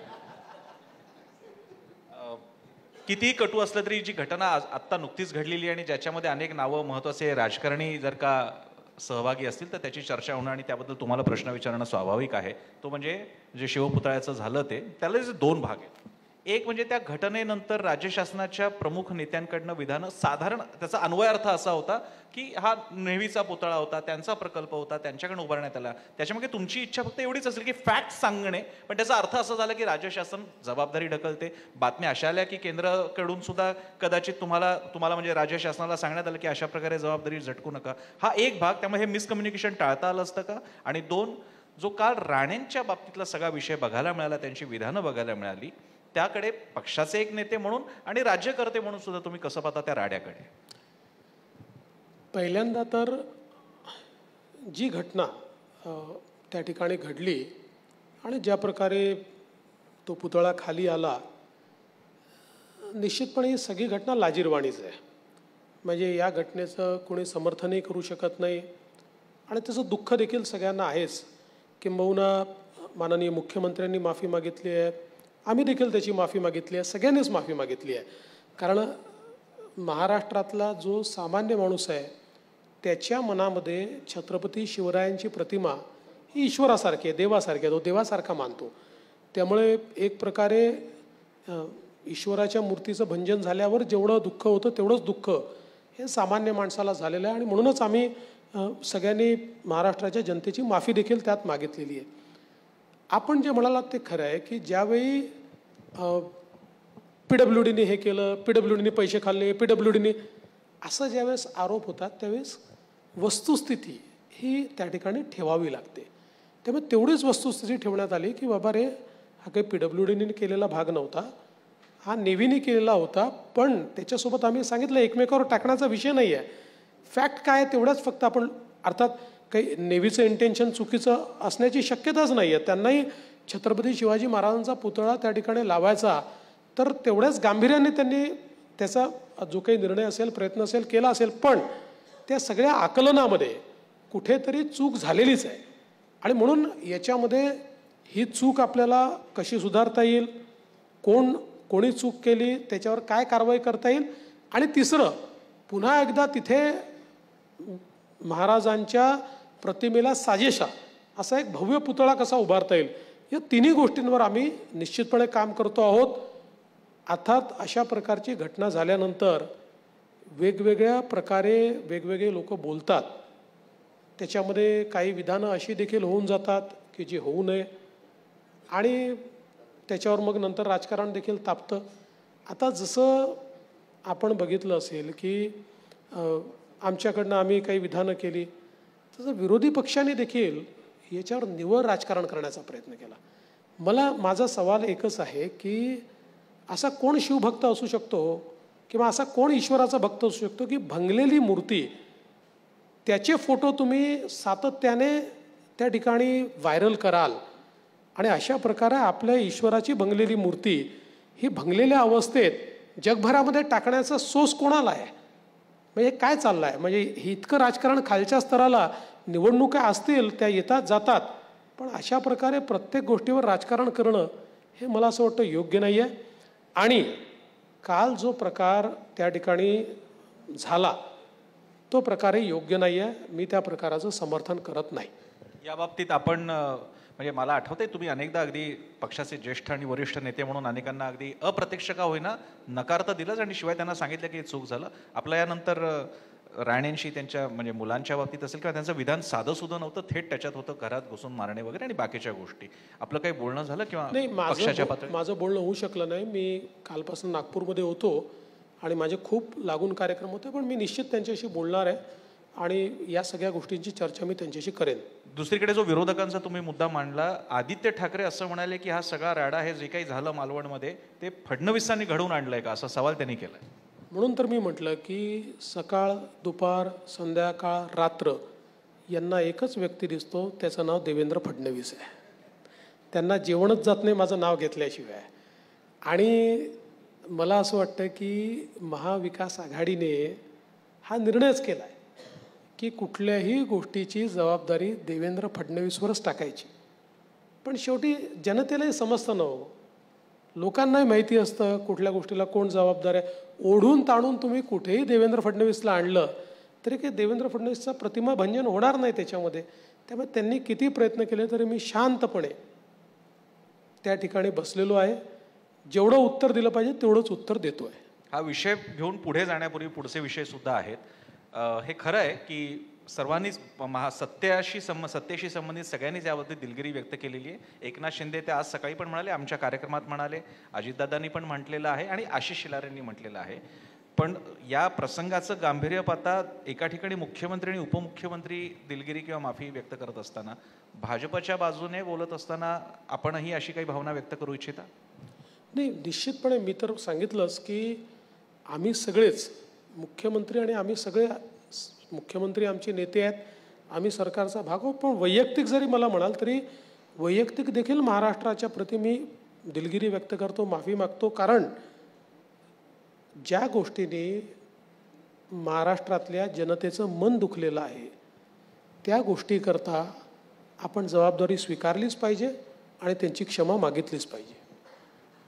कितीही कटू असलं तरी जी घटना आत्ता नुकतीच घडलेली आणि ज्याच्यामध्ये अनेक नावं महत्त्वाचे राजकारणी जर का सहभागी असतील तर त्याची चर्चा होणं आणि त्याबद्दल तुम्हाला प्रश्न विचारणं स्वाभाविक आहे. तो म्हणजे जे शिवपुतळ्याचं झालं त्याला जे 2 भाग आहेत. एक म्हणजे त्या घटनेनंतर राज्य शासनाच्या प्रमुख नेत्यांकडनं विधानं, साधारण त्याचा अन्वयार्थ असा होता की हा नेहमीचा पुतळा होता, त्यांचा प्रकल्प होता, त्यांच्याकडे उभारण्यात आला, त्याच्यामध्ये तुमची इच्छा फक्त एवढीच असेल की फॅक्ट सांगणे, पण त्याचा अर्थ असा झाला की राज्य शासन जबाबदारी ढकलते. बातम्या अशा आल्या की केंद्राकडून सुद्धा कदाचित तुम्हाला म्हणजे राज्य शासनाला सांगण्यात आलं की अशा प्रकारे जबाबदारी झटकू नका. हा एक भाग. त्यामुळे हे मिसकम्युनिकेशन टाळता आलं असतं का? आणि 2, जो काल राणेंच्या बाबतीतला सगळा विषय बघायला मिळाला, त्यांची विधानं बघायला मिळाली, त्याकडे पक्षाचे एक नेते म्हणून आणि राज्यकर्ते म्हणून सुद्धा तुम्ही कसं पाहता त्या राड्याकडे? पहिल्यांदा तर जी घटना त्या ठिकाणी घडली आणि ज्या प्रकारे तो पुतळा खाली आला, निश्चितपणे ही सगळी घटना लाजिरवाणीच आहे. म्हणजे या घटनेचं कोणी समर्थनही करू शकत नाही आणि त्याचं दुःख देखील सगळ्यांना आहेच. किंबहुना माननीय मुख्यमंत्र्यांनी माफी मागितली आहे, आम्ही देखील त्याची माफी मागितली आहे, सगळ्यांनीच माफी मागितली आहे. कारण महाराष्ट्रातला जो सामान्य माणूस आहे त्याच्या मनामध्ये छत्रपती शिवरायांची प्रतिमा ही ईश्वरासारखी आहे, देवासारखी आहे, तो देवासारखा मानतो. त्यामुळे एक प्रकारे ईश्वराच्या मूर्तीचं भंजन झाल्यावर जेवढं दुःख होतं तेवढंच दुःख हे सामान्य माणसाला झालेलं आहे आणि म्हणूनच आम्ही सगळ्यांनी महाराष्ट्राच्या जनतेची माफी देखील त्यात मागितलेली आहे. आपण जे म्हणालात ते खरं आहे की ज्यावेळी PWDने हे केलं, PWDने पैसे खाल्ले, PWDने असं ज्यावेळेस आरोप होतात त्यावेळेस वस्तुस्थिती ही त्या ठिकाणी ठेवावी लागते. त्यामुळे तेवढीच वस्तुस्थिती ठेवण्यात आली की बाबा रे, हा काही PWDने केलेला भाग नव्हता, हा नेव्हीने केलेला होता. पण त्याच्यासोबत आम्ही सांगितलं एकमेकावर टाकण्याचा विषय नाही आहे, फॅक्ट काय तेवढंच फक्त आपण, अर्थात काही नेव्हीचं इंटेन्शन चुकीचं असण्याची शक्यताच नाही आहे. त्यांनाही छत्रपती शिवाजी महाराजांचा पुतळा त्या ठिकाणी लावायचा, तर तेवढ्याच गांभीर्याने त्यांनी त्याचा जो काही निर्णय असेल, प्रयत्न असेल, केला असेल. पण त्या सगळ्या आकलनामध्ये कुठेतरी चूक झालेलीच आहे आणि म्हणून याच्यामध्ये ही चूक आपल्याला कशी सुधारता येईल, कोणी चूक केली, त्याच्यावर काय कारवाई करता येईल, आणि तिसरं पुन्हा एकदा तिथे महाराजांच्या प्रतिमेला साजेशा असा एक भव्य पुतळा कसा उभारता येईल, या तिन्ही गोष्टींवर आम्ही निश्चितपणे काम करतो आहोत. अर्थात अशा प्रकारची घटना झाल्यानंतर वेगवेगळ्या प्रकारे वेगवेगळे लोक बोलतात, त्याच्यामध्ये काही विधानं अशी देखील होऊन जातात की जी होऊ नये आणि त्याच्यावर मग नंतर राजकारण देखील तापतं. आता जसं आपण बघितलं असेल की आमच्याकडनं आम्ही काही विधानं केली, तसं विरोधी पक्षाने देखील याच्यावर निव्वळ राजकारण करण्याचा प्रयत्न केला. माझा सवाल एकच आहे की असा कोण शिवभक्त असू शकतो किंवा असा कोण ईश्वराचा भक्त असू शकतो की भंगलेली मूर्ती, त्याचे फोटो तुम्ही सातत्याने त्या ठिकाणी व्हायरल कराल आणि अशा प्रकारे आपल्या ईश्वराची भंगलेली मूर्ती ही भंगलेल्या अवस्थेत जगभरामध्ये टाकण्याचा सोस कोणाला आहे? म्हणजे काय चाललं आहे? म्हणजे हे इतकं राजकारण खालच्या स्तराला, निवडणुका असतील त्या येतात जातात, पण अशा प्रकारे प्रत्येक गोष्टीवर राजकारण करणं हे मला असं वाटतं योग्य नाही आहे. आणि काल जो प्रकार त्या ठिकाणी झाला तो प्रकारही योग्य नाही आहे. मी त्या प्रकाराचं समर्थन करत नाही. या बाबतीत आपण म्हणजे मला आठवतंय तुम्ही अनेकदा अगदी पक्षाचे ज्येष्ठ आणि वरिष्ठ नेते म्हणून अनेकांना अगदी अप्रत्यक्ष का होईना नकार तर दिलाच आणि शिवाय त्यांना सांगितलं की चूक झालं. आपलं यानंतर राणेंशी त्यांच्या म्हणजे मुलांच्या बाबतीत असेल किंवा त्यांचं विधान साधं सुद्धा नव्हतं, थेट त्याच्यात होतं घरात घुसून मारणे वगैरे आणि बाकीच्या गोष्टी. आपलं काही बोलणं झालं किंवा नाही? पक्षाच्या पातळीवर माझं बोलणं होऊ शकलं नाही. मी कालपासून नागपूरमध्ये होतो आणि माझे खूप लागून कार्यक्रम होते, पण मी निश्चित त्यांच्याशी बोलणार आहे आणि या सगळ्या गोष्टींची चर्चा मी त्यांच्याशी करेन. दुसरीकडे जो विरोधकांचा तुम्ही मुद्दा मांडला, आदित्य ठाकरे असं म्हणाले की हा सगळा राडा हे जे काही झालं मालवणमध्ये ते फडणवीसांनी घडवून आणलंय का, असा सवाल त्यांनी केलाय. म्हणून तर मी म्हटलं की सकाळ, दुपार, संध्याकाळ, रात्र यांना एकच व्यक्ती दिसतो, त्याचं नाव देवेंद्र फडणवीस आहे. त्यांना जेवणच जात नाही माझं नाव घेतल्याशिवाय. आणि मला असं वाटतं की महाविकास आघाडीने हा निर्णयच केला आहे की कुठल्याही गोष्टीची जबाबदारी देवेंद्र फडणवीसवरच टाकायची. पण शेवटी जनतेलाही समजतं ना हो, लोकांनाही माहिती असतं कुठल्या गोष्टीला कोण जबाबदार आहे. ओढून ताणून तुम्ही कुठेही देवेंद्र फडणवीसला आणलं तरी काही देवेंद्र फडणवीसचा प्रतिमा भंजन होणार नाही त्याच्यामध्ये. त्यामुळे त्यांनी किती प्रयत्न केले तरी मी शांतपणे त्या ठिकाणी बसलेलो आहे. जेवढं उत्तर दिलं पाहिजे तेवढंच उत्तर देतो आहे. हा विषय घेऊन पुढे जाण्यापूर्वी पुढचे विषय सुद्धा आहेत. हे खरं आहे की सर्वांनीच सत्तेशी संबंधित सगळ्यांनीच याबाबतीत दिलगिरी व्यक्त केलेली आहे. एकनाथ शिंदे ते आज सकाळी पण म्हणाले, आमच्या कार्यक्रमात म्हणाले, अजितदादांनी पण म्हटलेलं आहे आणि आशिष शेलारांनी म्हटलेलं आहे. पण या प्रसंगाचं गांभीर्य पाहता एका ठिकाणी मुख्यमंत्री आणि उपमुख्यमंत्री दिलगिरी किंवा माफी व्यक्त करत असताना भाजपच्या बाजूने बोलत असताना आपणही अशी काही भावना व्यक्त करू इच्छिता? नाही, निश्चितपणे मी तर सांगितलंच की आम्ही सगळेच मुख्यमंत्री आणि आम्ही सगळे, मुख्यमंत्री आमचे नेते आहेत, आम्ही सरकारचा भाग आहोत. पण वैयक्तिक जरी मला म्हणाल तरी वैयक्तिक देखील महाराष्ट्राच्या प्रति मी दिलगिरी व्यक्त करतो, माफी मागतो. कारण ज्या गोष्टीने महाराष्ट्रातल्या जनतेचं मन दुखलेलं आहे त्या गोष्टीकरता आपण जबाबदारी स्वीकारलीच पाहिजे आणि त्यांची क्षमा मागितलीच पाहिजे.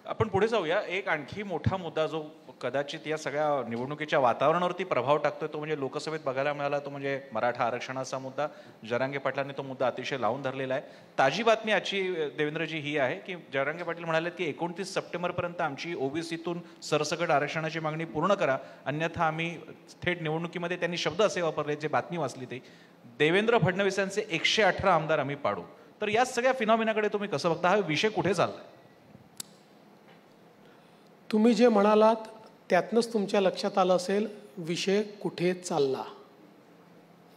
आपण पुढे जाऊया. एक आणखी मोठा मुद्दा जो कदाचित या सगळ्या निवडणुकीच्या वातावरणावरती प्रभाव टाकतोय तो म्हणजे लोकसभेत बघायला मिळाला तो म्हणजे मराठा आरक्षणाचा मुद्दा. जरांगे पाटलांनी तो मुद्दा अतिशय लावून धरलेला आहे. ताजी बातमी आजची देवेंद्रजी ही आहे की जरांगे पाटील म्हणाले की 29 सप्टेंबरपर्यंत आमची ओबीसीतून सरसकट आरक्षणाची मागणी पूर्ण करा, अन्यथा आम्ही थेट निवडणुकीमध्ये, त्यांनी शब्द असे वापरले जे बातमी वाचली ते, देवेंद्र फडणवीसांचे 118 आमदार आम्ही पाडू. तर या सगळ्या फिनॉमिनाकडे तुम्ही कसं बघता? हा विषय कुठे चाललाय? तुम्ही जे म्हणालात त्यातनंच तुमच्या लक्षात आलं असेल विषय कुठे चालला.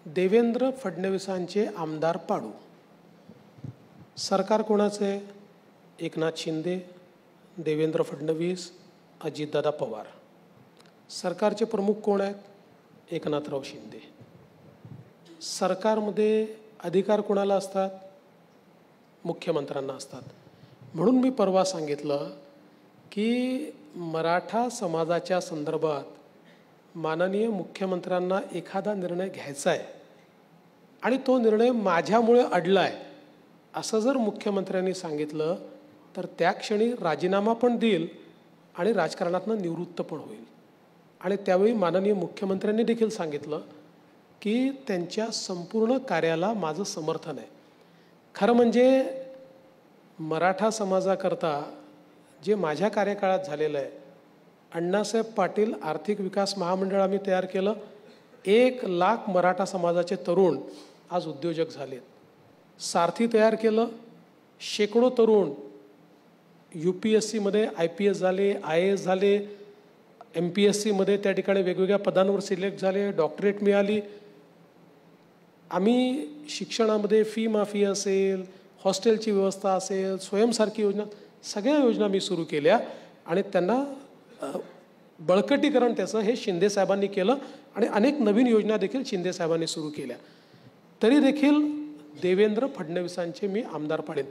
देवेंद्र फडणवीसांचे आमदार पाडू. सरकार कोणाचे? एकनाथ शिंदे, देवेंद्र फडणवीस, अजितदादा पवार. सरकारचे प्रमुख कोण आहेत? एकनाथराव शिंदे. सरकारमध्ये अधिकार कोणाला असतात? मुख्यमंत्र्यांना असतात. म्हणून मी परवा सांगितलं की मराठा समाजाच्या संदर्भात माननीय मुख्यमंत्र्यांना एखादा निर्णय घ्यायचा आहे आणि तो निर्णय माझ्यामुळे अडला आहे असं जर मुख्यमंत्र्यांनी सांगितलं तर त्या क्षणी राजीनामा पण देईल आणि राजकारणातून निवृत्त पण होईल. आणि त्यावेळी माननीय मुख्यमंत्र्यांनी देखील सांगितलं की त्यांच्या संपूर्ण कार्याला माझं समर्थन आहे. खरं म्हणजे मराठा समाजाकरता जे माझ्या कार्यकाळात झालेलं आहे, अण्णासाहेब पाटील आर्थिक विकास महामंडळ आम्ही तयार केलं. 1,00,000 मराठा समाजाचे तरुण आज उद्योजक झालेत. सारथी तयार केलं. शेकडो तरुण UPSCमध्ये IPS झाले, IAS झाले, MPSCमध्ये त्या ठिकाणी वेगवेगळ्या पदांवर सिलेक्ट झाले, डॉक्टरेट मिळाली. आम्ही शिक्षणामध्ये फी माफी असेल, हॉस्टेलची व्यवस्था असेल, स्वयंसारखी योजना, सगळ्या योजना मी सुरू केल्या आणि त्यांना बळकटीकरण त्याचं हे शिंदे साहेबांनी केलं आणि अनेक नवीन योजना देखील शिंदे साहेबांनी सुरू केल्या. तरी देखील देवेंद्र फडणवीसांचे मी आमदार पाडेन.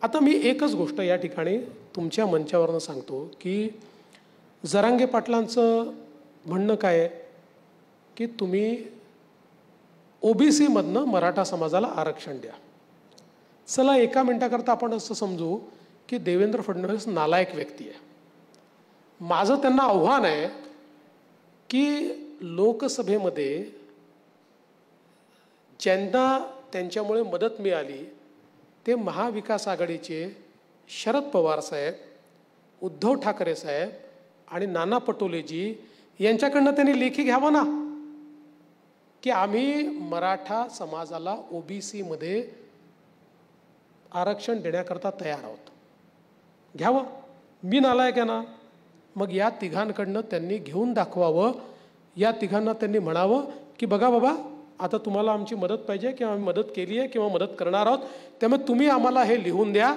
आता मी एकच गोष्ट या ठिकाणी तुमच्या मंचावरनं सांगतो की जरांगे पाटलांचं म्हणणं काय आहे की तुम्ही OBCमधनं मराठा समाजाला आरक्षण द्या. चला एका मिनिटाकरता आपण असं समजू की देवेंद्र फडणवीस नालायक व्यक्ती आहे. माझं त्यांना आव्हान आहे की लोकसभेमध्ये ज्यांना त्यांच्यामुळे मदत मिळाली ते महाविकास आघाडीचे शरद पवार साहेब, उद्धव ठाकरे साहेब आणि नाना पटोलेजी यांच्याकडनं त्यांनी लेखी घ्यावं ना की आम्ही मराठा समाजाला OBCमध्ये आरक्षण देण्याकरता तयार आहोत. घ्यावं. मी नालायक आहे ना? मग या तिघांकडनं त्यांनी घेऊन दाखवावं. या तिघांना त्यांनी म्हणावं की बघा बाबा, आता तुम्हाला आमची मदत पाहिजे किंवा आम्ही मदत केली आहे किंवा मदत करणार आहोत, त्यामुळे तुम्ही आम्हाला हे लिहून द्या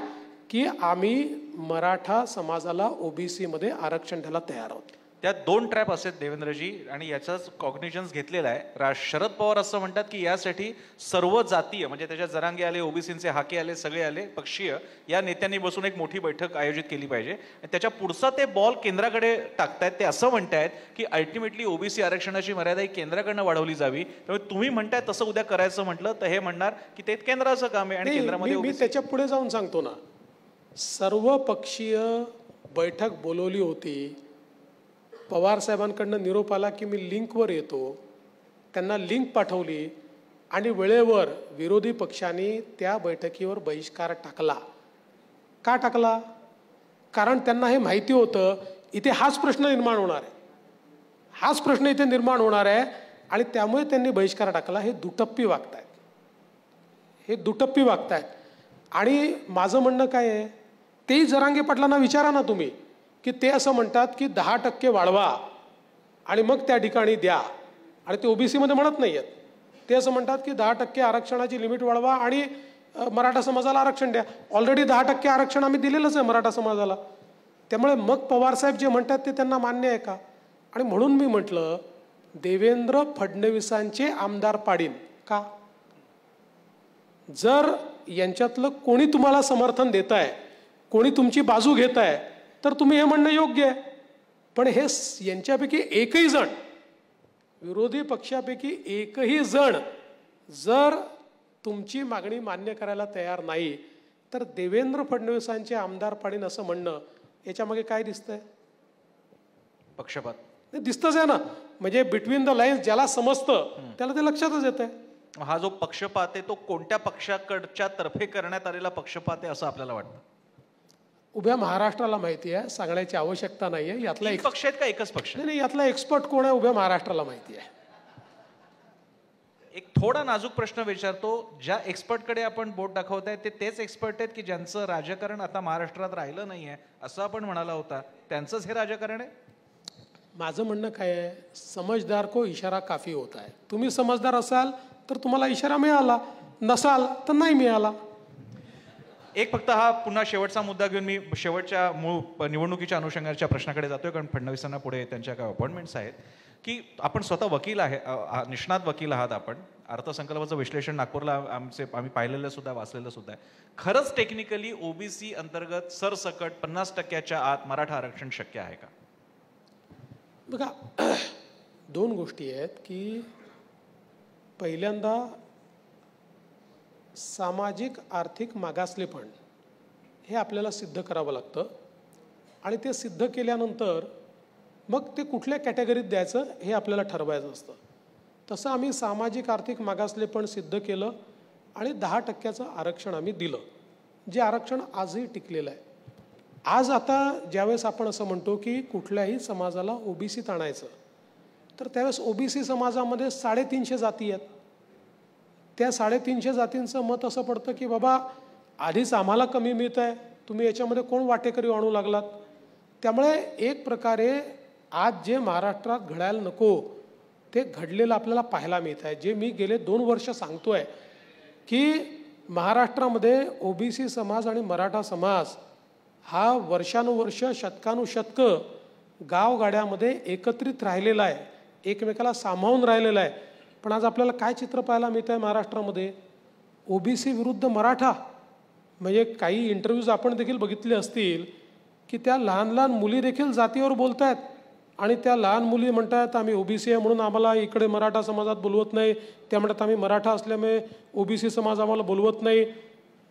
की आम्ही मराठा समाजाला OBCमध्ये आरक्षण द्यायला तयार आहोत. त्यात 2 ट्रॅप असेल देवेंद्रजी आणि याचाच कॉग्निशन्स घेतलेला आहे. शरद पवार असं म्हणतात की यासाठी सर्व जातीय, म्हणजे त्याच्यात जरांगे आले, OBCचे हाके आले, सगळे आले, पक्षीय या नेत्यांनी बसून एक मोठी बैठक आयोजित केली पाहिजे. आणि त्याच्या पुढचा ते बॉल केंद्राकडे टाकतायत. ते असं म्हणतायत की अल्टिमेटली OBC आरक्षणाची मर्यादा ही केंद्राकडनं वाढवली जावी. त्यामुळे तुम्ही म्हणताय तसं उद्या करायचं म्हटलं तर हे म्हणणार की ते केंद्राचं काम आहे आणि केंद्रामध्ये मी त्याच्या पुढे जाऊन सांगतो ना, सर्व पक्षीय बैठक बोलवली होती. पवार साहेबांकडनं निरोप आला की मी लिंकवर येतो. त्यांना लिंक पाठवली आणि वेळेवर विरोधी पक्षांनी त्या बैठकीवर बहिष्कार टाकला. का टाकला? कारण त्यांना हे माहिती होतं इथे हाच प्रश्न निर्माण होणार आहे, हाच प्रश्न इथे निर्माण होणार आहे आणि त्यामुळे त्यांनी बहिष्कार टाकला. हे दुटप्पी वागतायत, हे दुटप्पी वागतायत. आणि माझं म्हणणं काय आहे, तेही जरांगे पाटलांना विचारा ना तुम्ही की ते असं म्हणतात की 10% वाढवा आणि मग त्या ठिकाणी द्या. आणि ते OBCमध्ये म्हणत नाही आहेत. ते असं म्हणतात की 10% आरक्षणाची लिमिट वाढवा आणि मराठा समाजाला आरक्षण द्या. ऑलरेडी 10% आरक्षण आम्ही दिलेलंच आहे मराठा समाजाला. त्यामुळे मग पवारसाहेब जे म्हणतात ते त्यांना मान्य आहे का? आणि म्हणून मी म्हटलं देवेंद्र फडणवीसांचे आमदार पाडीन. का? जर यांच्यातलं कोणी तुम्हाला समर्थन देत आहे, कोणी तुमची बाजू घेत आहे तर तुम्ही हे म्हणणं योग्य आहे. पण हे यांच्यापैकी एकही जण, विरोधी पक्षापैकी एकही जण जर तुमची मागणी मान्य करायला तयार नाही, तर देवेंद्र फडणवीसांचे आमदार पाडीन असं म्हणणं, याच्यामागे काय दिसतंय? पक्षपात दिसतंच आहे ना. म्हणजे बिटवीन द लाईन्स ज्याला समजतं त्याला ते लक्षातच येत आहे. हा जो पक्षपात आहे तो कोणत्या पक्षाकडच्या तर्फे करण्यात आलेला पक्षपात आहे असं आपल्याला वाटतं? उभ्या महाराष्ट्राला माहिती आहे, सांगण्याची आवश्यकता नाही आहे. यातला तीन पक्ष आहेत का एकच पक्ष? नाही, यातला एक्सपर्ट कोण आहे उभ्या महाराष्ट्राला माहिती आहे. एक थोडा नाजूक प्रश्न विचारतो, ज्या एक्सपर्टकडे आपण बोट दाखवताय ते तेच एक्सपर्ट आहेत की ज्यांचं राजकारण आता महाराष्ट्रात राहिलं नाहीये असं आपण म्हणाला होता, त्यांचंच हे राजकारण आहे? माझं म्हणणं काय आहे, समजदार को इशारा काफी होता है. तुम्ही समजदार असाल तर तुम्हाला इशारा मिळाला, नसाल तर नाही मिळाला. एक फक्त हा पुन्हा शेवटचा मुद्दा घेऊन मी शेवटच्या मूळ निवडणुकीच्या अनुषंगाच्या प्रश्नाकडे जातोय, कारण फडणवीसांना पुढे त्यांच्या काय अपॉइंटमेंट्स आहेत की आपण स्वतः वकील आहे, निष्णात वकील आहात आपण. अर्थसंकल्पाचं विश्लेषण नागपूरला आम्ही पाहिलेलं सुद्धा, वाचलेलं सुद्धा आहे. खरंच टेक्निकली ओबीसी अंतर्गत सरसकट 50% आत मराठा आरक्षण शक्य आहे का? बघा, दोन गोष्टी आहेत की पहिल्यांदा सामाजिक आर्थिक मागासलेपण हे आपल्याला सिद्ध करावं लागतं, आणि ते सिद्ध केल्यानंतर मग ते कुठल्या कॅटेगरीत द्यायचं हे आपल्याला ठरवायचं असतं. तसं आम्ही सामाजिक आर्थिक मागासलेपण सिद्ध केलं आणि 10% आरक्षण आम्ही दिलं, जे आरक्षण आजही टिकलेलं आहे. आज आता ज्यावेळेस आपण असं म्हणतो की कुठल्याही समाजाला ओबीसीत आणायचं, तर त्यावेळेस ओबीसी समाजामध्ये 350 जाती आहेत. त्या 350 जातींचं मत असं पडतं की बाबा आधीच आम्हाला कमी मिळत आहे, तुम्ही याच्यामध्ये कोण वाटेकरी आणू लागलात. त्यामुळे एक प्रकारे आज जे महाराष्ट्रात घडायला नको ते घडलेलं आपल्याला पाहायला मिळत आहे. जे मी गेले 2 वर्ष सांगतोय की महाराष्ट्रामध्ये ओबीसी समाज आणि मराठा समाज हा वर्षानुवर्ष, शतकानुशतकं गावगाड्यामध्ये एकत्रित राहिलेला आहे, एकमेकाला सामावून राहिलेला आहे. पण आज आपल्याला काय चित्र पाहायला मिळत आहे महाराष्ट्रामध्ये? ओबीसी विरुद्ध मराठा. म्हणजे काही इंटरव्ह्यूज आपण देखील बघितले असतील की त्या लहान लहान मुली देखील जातीवर बोलत आहेत, आणि त्या लहान मुली म्हणतात आम्ही ओबीसी आहे म्हणून आम्हाला इकडे मराठा समाजात बोलवत नाही, त्या म्हणतात आम्ही मराठा असल्यामुळे ओबीसी समाज आम्हाला बोलवत नाही.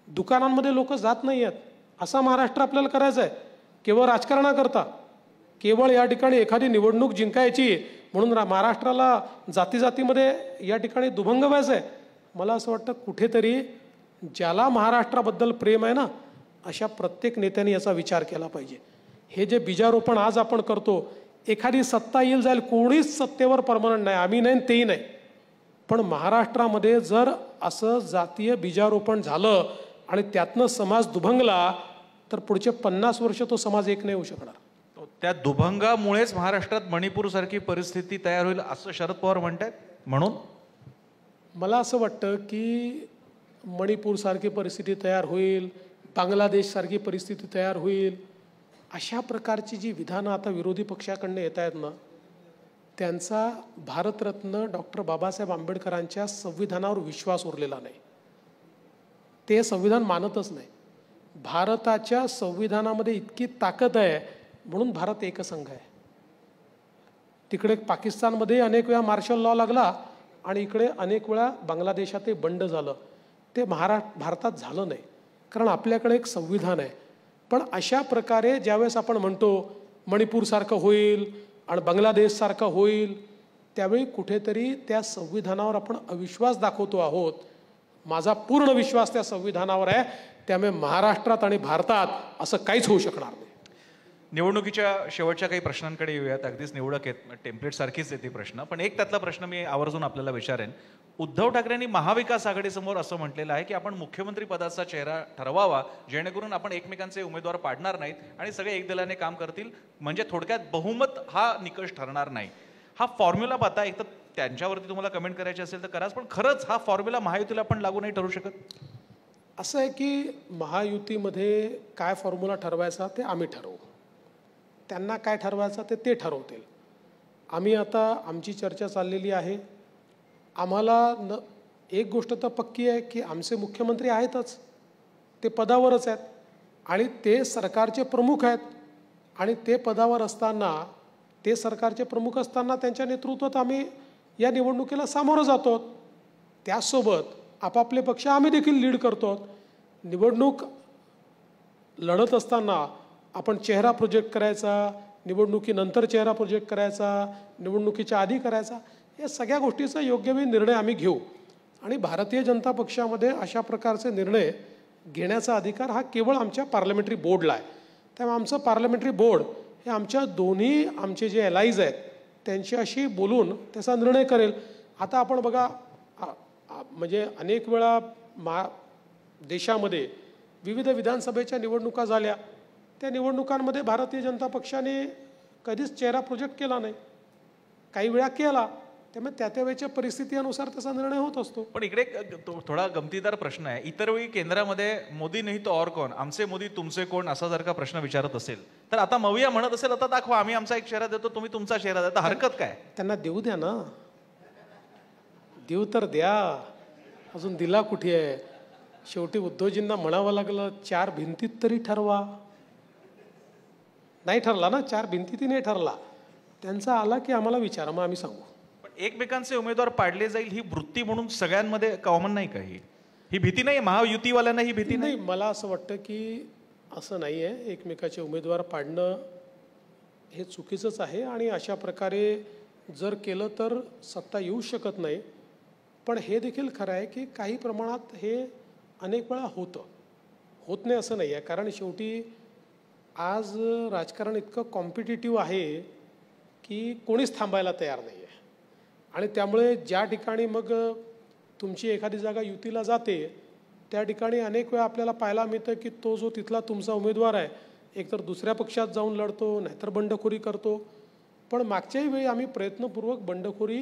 दुकानांमध्ये लोक जात नाही आहेत. असा महाराष्ट्र आपल्याला करायचा आहे, केवळ राजकारणाकरता, केवळ या ठिकाणी एखादी निवडणूक जिंकायची म्हणून महाराष्ट्राला जाती जातीमध्ये या ठिकाणी दुभंग व्हायचं आहे. मला असं वाटतं कुठेतरी ज्याला महाराष्ट्राबद्दल प्रेम आहे ना, अशा प्रत्येक नेत्याने याचा विचार केला पाहिजे. हे जे बीजारोपण आज आपण करतो, एखादी सत्ता येईल जाईल, कोणीच सत्तेवर परमनंट नाही, आम्ही नाही तेही नाही. पण महाराष्ट्रामध्ये जर असं जातीय बीजारोपण झालं आणि त्यातनं समाज दुभंगला, तर पुढचे 50 वर्ष तो समाज एक नाही होऊ शकणार. त्या दुभंगामुळेच महाराष्ट्रात मणिपूर सारखी परिस्थिती तयार होईल असं शरद पवार म्हणतात. म्हणून मला असं वाटतं की मणिपूर सारखी परिस्थिती तयार होईल, बांगलादेश सारखी परिस्थिती तयार होईल, अशा प्रकारची जी विधानं आता विरोधी पक्षाकडनं येत आहेत ना, त्यांचा भारतरत्न डॉक्टर बाबासाहेब आंबेडकरांच्या संविधानावर विश्वास उरलेला नाही. ते संविधान मानतच नाही. भारताच्या संविधानामध्ये इतकी ताकद आहे म्हणून भारत एकसंघ आहे. तिकडे पाकिस्तानमध्ये अनेक वेळा मार्शल लॉ लागला आणि इकडे अनेक वेळा बांगलादेशातही बंड झालं. ते भारतात झालं नाही, कारण आपल्याकडे एक संविधान आहे. पण अशा प्रकारे ज्यावेळेस आपण म्हणतो मणिपूरसारखं होईल आणि बांगलादेशसारखं होईल, त्यावेळी कुठेतरी त्या संविधानावर आपण अविश्वास दाखवतो आहोत. माझा पूर्ण विश्वास त्या संविधानावर आहे. त्यामुळे महाराष्ट्रात आणि भारतात असं काहीच होऊ शकणार नाही. निवडणुकीच्या शेवटच्या काही प्रश्नांकडे येऊयात. अगदीच निवडक आहेत, टेम्पलेट सारखीच आहे ती प्रश्न, पण एक त्यातला प्रश्न मी आवर्जून आपल्याला विचारेन. उद्धव ठाकरेंनी महाविकास आघाडीसमोर असं म्हटलेलं आहे की आपण मुख्यमंत्री पदाचा चेहरा ठरवावा, जेणेकरून आपण एकमेकांचे उमेदवार पाडणार नाहीत आणि सगळे एक दिलाने काम करतील, म्हणजे थोडक्यात बहुमत हा निकष ठरणार नाही. हा फॉर्म्युला पाहता, एक तर त्यांच्यावरती तुम्हाला कमेंट करायची असेल तर कराच, पण खरंच हा फॉर्म्युला महायुतीला पण लागू नाही ठरू शकत? असं आहे की महायुतीमध्ये काय फॉर्म्युला ठरवायचा ते आम्ही ठरवू, त्यांना काय ठरवायचं ते ठरवतील. आम्ही आता आमची चर्चा चाललेली आहे. आम्हाला एक गोष्ट तर पक्की आहे की आमचे मुख्यमंत्री आहेतच, ते पदावरच आहेत आणि ते सरकारचे प्रमुख आहेत. आणि ते पदावर असताना ते सरकारचे प्रमुख असताना त्यांच्या नेतृत्वात आम्ही या निवडणुकीला सामोरं जातो. त्याचसोबत आपापले पक्ष आम्ही देखील लीड करतो. निवडणूक लढत असताना आपण चेहरा प्रोजेक्ट करायचा, निवडणुकीनंतर चेहरा प्रोजेक्ट करायचा, निवडणुकीच्या आधी करायचा, या सगळ्या गोष्टीचा योग्य वेळी निर्णय आम्ही घेऊ. आणि भारतीय जनता पक्षामध्ये अशा प्रकारचे निर्णय घेण्याचा अधिकार हा केवळ आमच्या पार्लमेंटरी बोर्डला आहे. त्यामुळे आमचं पार्लमेंटरी बोर्ड हे आमच्या दोन्ही आमचे जे एलाईज आहेत त्यांच्याशी बोलून त्याचा निर्णय करेल. आता आपण बघा, म्हणजे अनेक वेळा देशामध्ये विविध विधानसभेच्या निवडणुका झाल्या. त्या निवडणुकांमध्ये भारतीय जनता पक्षाने कधीच चेहरा प्रोजेक्ट केला नाही, काही वेळा केला. त्यामुळे त्या वेळेच्या परिस्थितीनुसार त्याचा निर्णय होत असतो. पण इकडे थोडा गमतीदार प्रश्न आहे. इतर वेळी केंद्रामध्ये मोदी नाही तो और कोण, आमचे मोदी तुमचे कोण, असा जर का प्रश्न विचारत असेल तर आता मविया म्हणत असेल आता दाखवा, आम्ही आमचा एक चेहरा देतो, तुम्ही तुमचा चेहरा देता, हरकत काय? त्यांना देऊ द्या ना, देऊ तर द्या. अजून दिला कुठे आहे? शेवटी उद्धवजींना म्हणावं लागलं 4 भिंतीत तरी ठरवा. नाही ठरला ना, 4 भिंतीतही नाही ठरला. त्यांचा आला की आम्हाला विचारा, मग आम्ही सांगू. पण एकमेकांचे उमेदवार पाडले जाईल ही वृत्ती म्हणून सगळ्यांमध्ये कॉमन नाही का? ही भीती नाही महायुतीवाल्यांना? ही भीती नाही? मला असं वाटतं की असं नाही आहे. एकमेकाचे उमेदवार पाडणं हे चुकीचंच आहे आणि अशा प्रकारे जर केलं तर सत्ता येऊ शकत नाही. पण हे देखील खरं आहे की काही प्रमाणात हे अनेक वेळा होत नाही असं नाही आहे. कारण शेवटी आज राजकारण इतकं कॉम्पिटिटिव्ह आहे की कोणीच थांबायला तयार नाही आहे. आणि त्यामुळे ज्या ठिकाणी मग तुमची एखादी जागा युतीला जाते त्या ठिकाणी अनेक वेळा आपल्याला पाहायला मिळतं की तो जो तिथला तुमचा उमेदवार आहे एकतर दुसऱ्या पक्षात जाऊन लढतो, नाहीतर बंडखोरी करतो. पण मागच्याही वेळी आम्ही प्रयत्नपूर्वक बंडखोरी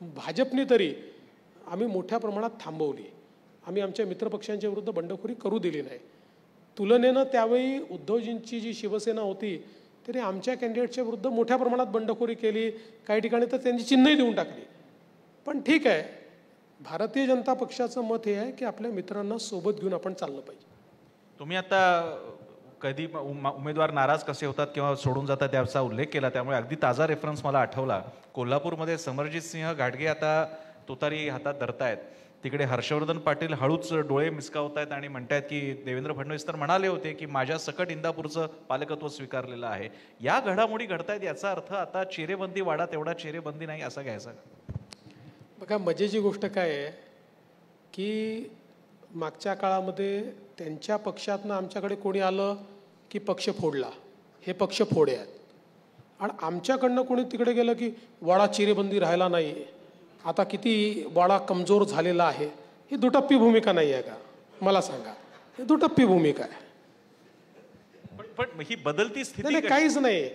भाजपने तरी आम्ही मोठ्या प्रमाणात थांबवली. आम्ही आमच्या मित्रपक्षांच्या विरुद्ध बंडखोरी करू दिली नाही. तुलनेनं त्यावेळी उद्धवजींची जी शिवसेना होती त्याने आमच्या कॅन्डिडेटच्या विरुद्ध मोठ्या प्रमाणात बंडखोरी केली, काही ठिकाणी तर त्यांची चिन्हही देऊन टाकली. पण ठीक आहे, भारतीय जनता पक्षाचं मत हे आहे की आपल्या मित्रांना सोबत घेऊन आपण चाललं पाहिजे. तुम्ही आता कधी उमेदवार नाराज कसे होतात किंवा सोडून जातात त्याचा उल्लेख केला, त्यामुळे अगदी ताजा रेफरन्स मला आठवला. कोल्हापूरमध्ये समरजित सिंह घाटगे आता तुतारी हातात धरतायत. तिकडे हर्षवर्धन पाटील हळूच डोळे मिसकावतायत आणि म्हणतायत की देवेंद्र फडणवीस तर म्हणाले होते की माझ्या सकट इंदापूरचं पालकत्व स्वीकारलेलं आहे. या घडामोडी घडतायत, याचा अर्थ आता चेहरेबंदी वाढा तेवढा चेहरेबंदी नाही असा घ्यायचा? बघा, मजेची गोष्ट काय आहे की मागच्या काळामध्ये त्यांच्या पक्षातनं आमच्याकडे कोणी आलं की पक्ष फोडला, हे पक्ष फोडे आहेत. आणि आमच्याकडनं कोणी तिकडे गेलं की वाडा चिरेबंदी राहिला नाही, आता किती वाडा कमजोर झालेला आहे. ही दुटप्पी भूमिका नाही आहे का? मला सांगा, ही दुटप्पी भूमिका आहे. पण ही बदलती स्थिती काहीच नाही.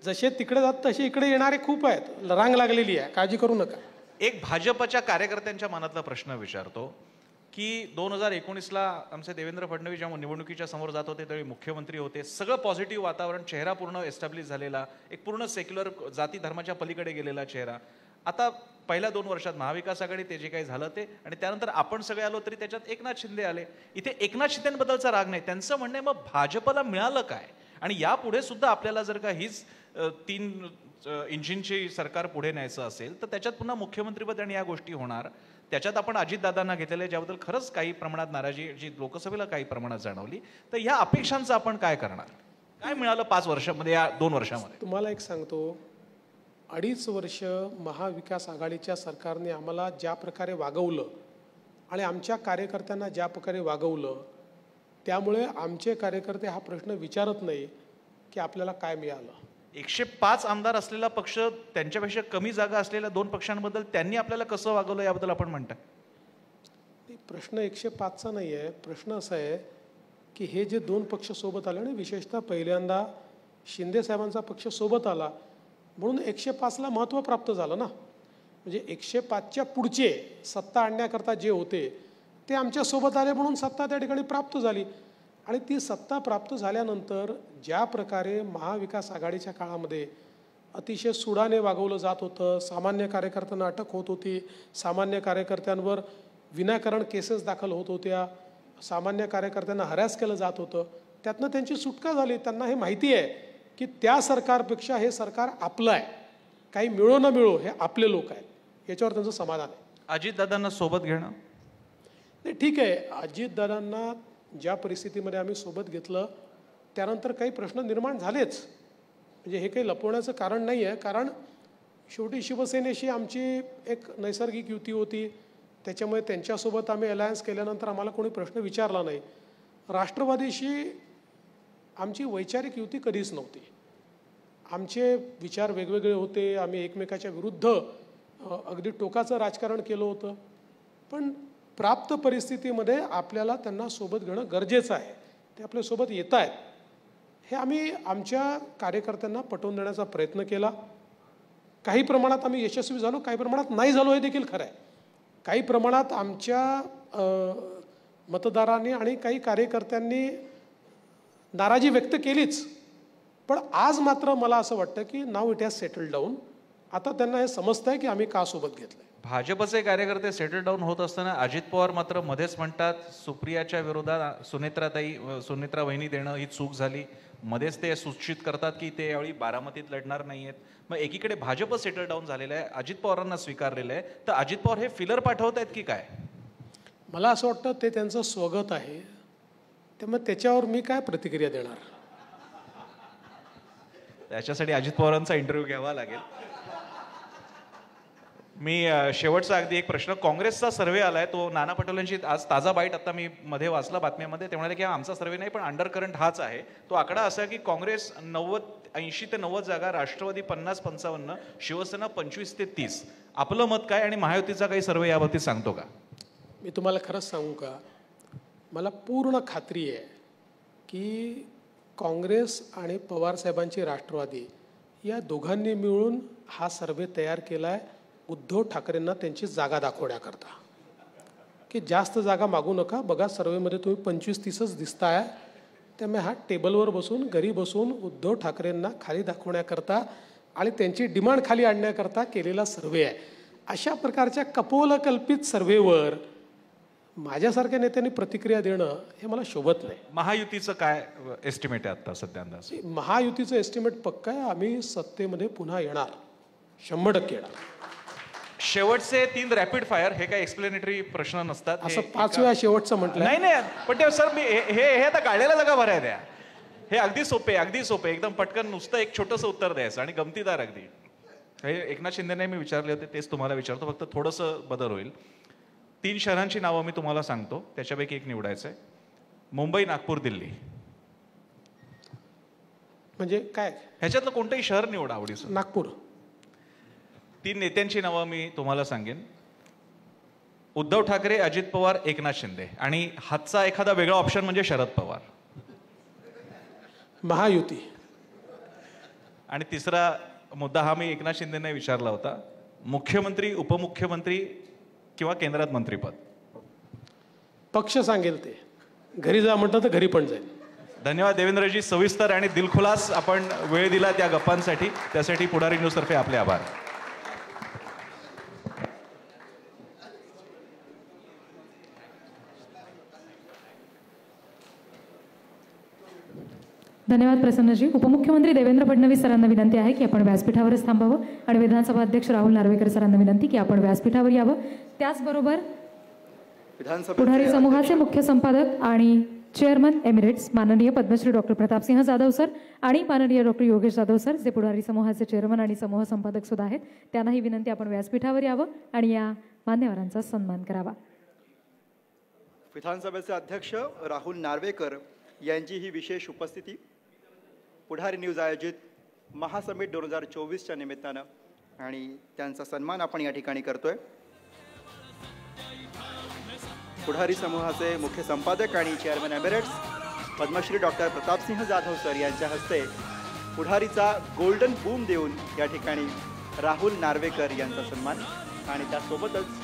जसे तिकडे जात तसे इकडे येणारे खूप आहेत. रांग लागलेली आहे, काळजी करू नका. एक भाजपच्या कार्यकर्त्यांच्या मनातला प्रश्न विचारतो की 2019ला आमचे देवेंद्र फडणवीस जेव्हा निवडणुकीच्या समोर जात होते त्यावेळी मुख्यमंत्री होते, सगळं पॉझिटिव्ह वातावरण, चेहरा पूर्ण एस्टॅब्लिश झालेला, एक पूर्ण सेक्युलर जाती धर्माच्या पलीकडे गेलेला चेहरा. आता पहिल्या 2 वर्षात महाविकास आघाडी ते जे काही झालं ते, आणि त्यानंतर आपण सगळे आलो तरी त्याच्यात एकनाथ शिंदे आले. इथे एकनाथ शिंदेबद्दलचा राग नाही, त्यांचं म्हणणं आहे मग भाजपला मिळालं काय? आणि यापुढे सुद्धा आपल्याला जर का हीच 3 इंजिनची सरकार पुढे न्यायचं असेल तर त्याच्यात पुन्हा मुख्यमंत्रीपद आणि या गोष्टी होणार. त्याच्यात आपण अजितदादांना घेतलेले, ज्याबद्दल खरंच काही प्रमाणात नाराजी जी लोकसभेला काही प्रमाणात जाणवली. तर ह्या अपेक्षांचं आपण काय करणार? काय मिळालं 5 वर्षामध्ये, या 2 वर्षामध्ये? तुम्हाला एक सांगतो, 2.5 वर्ष महाविकास आघाडीच्या सरकारने आम्हाला ज्या प्रकारे वागवलं आणि आमच्या कार्यकर्त्यांना ज्या प्रकारे वागवलं, त्यामुळे आमचे कार्यकर्ते हा प्रश्न विचारत नाही की आपल्याला काय मिळालं. 105 आमदार असलेला पक्ष, त्यांच्यापेक्षा कमी जागा असलेल्या 2 पक्षांबद्दल त्यांनी आपल्याला कसं वागवलं याबद्दल आपण म्हणता? प्रश्न 105चा नाही आहे. प्रश्न असा आहे की हे जे 2 पक्ष सोबत आले, आणि विशेषतः पहिल्यांदा शिंदे साहेबांचा पक्ष सोबत आला म्हणून 105ला महत्त्व प्राप्त झालं ना. म्हणजे 105च्या पुढचे सत्ता आणण्याकरता जे होते ते आमच्यासोबत आले म्हणून सत्ता त्या ठिकाणी प्राप्त झाली. आणि ती सत्ता प्राप्त झाल्यानंतर ज्या प्रकारे महाविकास आघाडीच्या काळामध्ये अतिशय सुडाने वागवलं जात होतं, सामान्य कार्यकर्त्यांना अटक होत होती, सामान्य कार्यकर्त्यांवर विनाकारण केसेस दाखल होत होत्या, सामान्य कार्यकर्त्यांना हरॅस केलं जात होतं, त्यातनं त्यांची सुटका झाली. त्यांना हे माहिती आहे की त्या सरकारपेक्षा हे सरकार आपलं आहे, काही मिळो न मिळो हे आपले लोक आहेत, याच्यावर त्यांचं समाधान आहे. अजितदादांना सोबत घेणं नाही, ठीक आहे. अजितदादांना ज्या परिस्थितीमध्ये आम्ही सोबत घेतलं त्यानंतर काही प्रश्न निर्माण झालेच, म्हणजे हे काही लपवण्याचं कारण नाही आहे. कारण शेवटी शिवसेनेशी आमची एक नैसर्गिक युती होती, त्याच्यामुळे त्यांच्यासोबत आम्ही अलायन्स केल्यानंतर आम्हाला कोणी प्रश्न विचारला नाही. राष्ट्रवादीशी आमची वैचारिक युती कधीच नव्हती. आमचे विचार वेगवेगळे होते, आम्ही एकमेकाच्या विरुद्ध अगदी टोकाचं राजकारण केलं होतं. पण प्राप्त परिस्थितीमध्ये आपल्याला त्यांना सोबत घेणं गरजेचं आहे. ते आपल्यासोबत येत आहेत हे आम्ही आमच्या कार्यकर्त्यांना पटवून देण्याचा प्रयत्न केला. काही प्रमाणात आम्ही यशस्वी झालो, काही प्रमाणात नाही झालो हे देखील खरं आहे. काही प्रमाणात आमच्या मतदारांनी आणि काही कार्यकर्त्यांनी नाराजी व्यक्त केलीच. पण आज मात्र मला असं वाटतं की now it has settle down. आता त्यांना हे समजतं आहे की आम्ही का सोबत घेतलं. भाजपचे कार्यकर्ते सेटल डाऊन होत असताना अजित पवार मात्र मध्येच म्हणतात सुप्रियाच्या विरोधात सुनेत्रा वहिनी देणं ही चूक झाली. मध्येच ते सूचित करतात की ते यावेळी बारामतीत लढणार नाही आहेत. मग एकीकडे भाजप सेटल डाऊन झालेलं आहे, अजित पवारांना स्वीकारलेलं आहे, तर अजित पवार हे फिलर पाठवत आहेत की काय? मला असं वाटतं ते त्यांचं स्वगत आहे, त्यामुळे त्याच्यावर मी काय प्रतिक्रिया देणार. त्याच्यासाठी अजित पवारांचा इंटरव्ह्यू घ्यावा लागेल. मी शेवटचा अगदी एक प्रश्न, काँग्रेसचा सर्व्हे आलाय, तो नाना पटोलेंची आज ताजा बाईट आता मी मध्ये वाचला बातम्यामध्ये. ते म्हणाले की आमचा सर्व्हे नाही पण अंडर करंट हाच आहे. तो आकडा असा की काँग्रेस 80 ते 90 जागा, राष्ट्रवादी 50-55, शिवसेना 25 ते 30. आपलं मत काय आणि महायुतीचा काही सर्व्हे याबाबतीत सांगतो का? मी तुम्हाला खरंच सांगू का, मला पूर्ण खात्री आहे की काँग्रेस आणि पवारसाहेबांची राष्ट्रवादी या दोघांनी मिळून हा सर्व्हे तयार केला आहे उद्धव ठाकरेंना त्यांची जागा दाखवण्याकरता, की जास्त जागा मागू नका, बघा सर्व्हेमध्ये तुम्ही 25-30च दिसताय. त्यामुळे हा टेबलवर बसून घरी बसून उद्धव ठाकरेंना खाली दाखवण्याकरता आणि त्यांची डिमांड खाली आणण्याकरता केलेला सर्व्हे आहे. अशा प्रकारच्या कपोलकल्पित सर्व्हेवर माझ्यासारख्या नेत्यांनी प्रतिक्रिया देणं हे मला शोभत नाही. महायुतीचं काय एस्टिमेट आहे आता सध्या अंदाज? महायुतीचं एस्टिमेट पक्का आहे, आम्ही सत्तेमध्ये पुन्हा येणार, 100% येणार. शेवटचे 3 रॅपिड फायर, हे काय एक्सप्लेनेटरी प्रश्न नसतात. असं 5 वेळा शेवटचं म्हटलं नाही पण ते सर मी हे आता काढलेल्या जागा भराय द्या. हे अगदी सोपे एकदम पटकन, नुसतं एक छोटंसं उत्तर द्यायचं आणि गमतीदार अगदी. हे एकनाथ शिंदेने मी विचारले होते तेच तुम्हाला विचारतो, फक्त थोडंसं बदल होईल. 3 शहरांची नावं मी तुम्हाला सांगतो, त्याच्यापैकी एक निवडायचं आहे. मुंबई, नागपूर, दिल्ली. म्हणजे काय? ह्याच्यातलं कोणतंही शहर निवडा आवडीचं. नागपूर. 3 नेत्यांची नावं मी तुम्हाला सांगेन. उद्धव ठाकरे, अजित पवार, एकनाथ शिंदे, आणि हातचा एखादा वेगळा ऑप्शन म्हणजे शरद पवार. महायुती. आणि तिसरा मुद्दा हा मी एकनाथ शिंदेने विचारला होता, मुख्यमंत्री, उपमुख्यमंत्री किंवा केंद्रात मंत्रीपद. पक्ष सांगेल ते, घरी जा म्हटलं तर घरी पण जाईल. धन्यवाद देवेंद्रजी, सविस्तर आणि दिलखुलास आपण वेळ दिला त्या गप्पांसाठी. त्यासाठी पुढारी न्यूज तर्फे आपले आभार. धन्यवाद प्रसन्नजी. उपमुख्यमंत्री देवेंद्र फडणवीस सरांना विनंती आहे की आपण व्यासपीठावरच थांबावं आणि विधानसभा अध्यक्ष राहुल नार्वेकर सरांना विनंती की आपण व्यासपीठावर यावं. त्याचबरोबर पुढारी समूहाचे मुख्य संपादक आणि चेअरमन एमिरेट्स माननीय पद्मश्री डॉक्टर प्रतापसिंह जाधव सर आणि माननीय डॉक्टर योगेश जाधव सर, जे पुढारी समूहाचे चेअरमन आणि समूह संपादक सुद्धा आहेत, त्यांनाही विनंती आपण व्यासपीठावर यावं आणि या मान्यवरांचा सन्मान करावा. विधानसभेचे अध्यक्ष राहुल नार्वेकर यांची ही विशेष उपस्थिती पुढारी न्यूज आयोजित महासमिट 2024च्या निमित्तानं, आणि त्यांचा सन्मान आपण या ठिकाणी करतोय. पुढारी समूहाचे मुख्य संपादक आणि chairman emeritus Padmashri doctor Pratapsingh Jadhav sir यांच्या हस्ते पुढारीचा गोल्डन बूम देऊन या ठिकाणी राहुल नार्वेकर यांचा सन्मान, आणि त्यासोबतच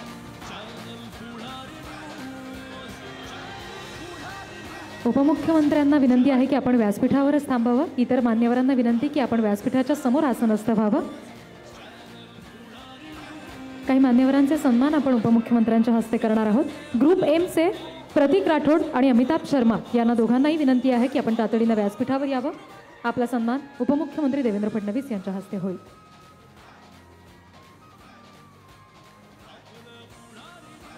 उपमुख्यमंत्र्यांना विनंती आहे की आपण व्यासपीठावरच थांबावं. इतर मान्यवरांना विनंती की आपण व्यासपीठाच्या समोर आसनस्थ व्हावं. काही मान्यवरांचे सन्मान आपण उपमुख्यमंत्र्यांच्या हस्ते करणार आहोत. ग्रुप एमचे प्रतीक राठोड आणि अमिताभ शर्मा यांना दोघांनाही विनंती आहे की आपण तातडीनं व्यासपीठावर यावं. आपला सन्मान उपमुख्यमंत्री देवेंद्र फडणवीस यांच्या हस्ते होईल.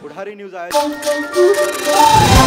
पुढारी न्यूज आयोजित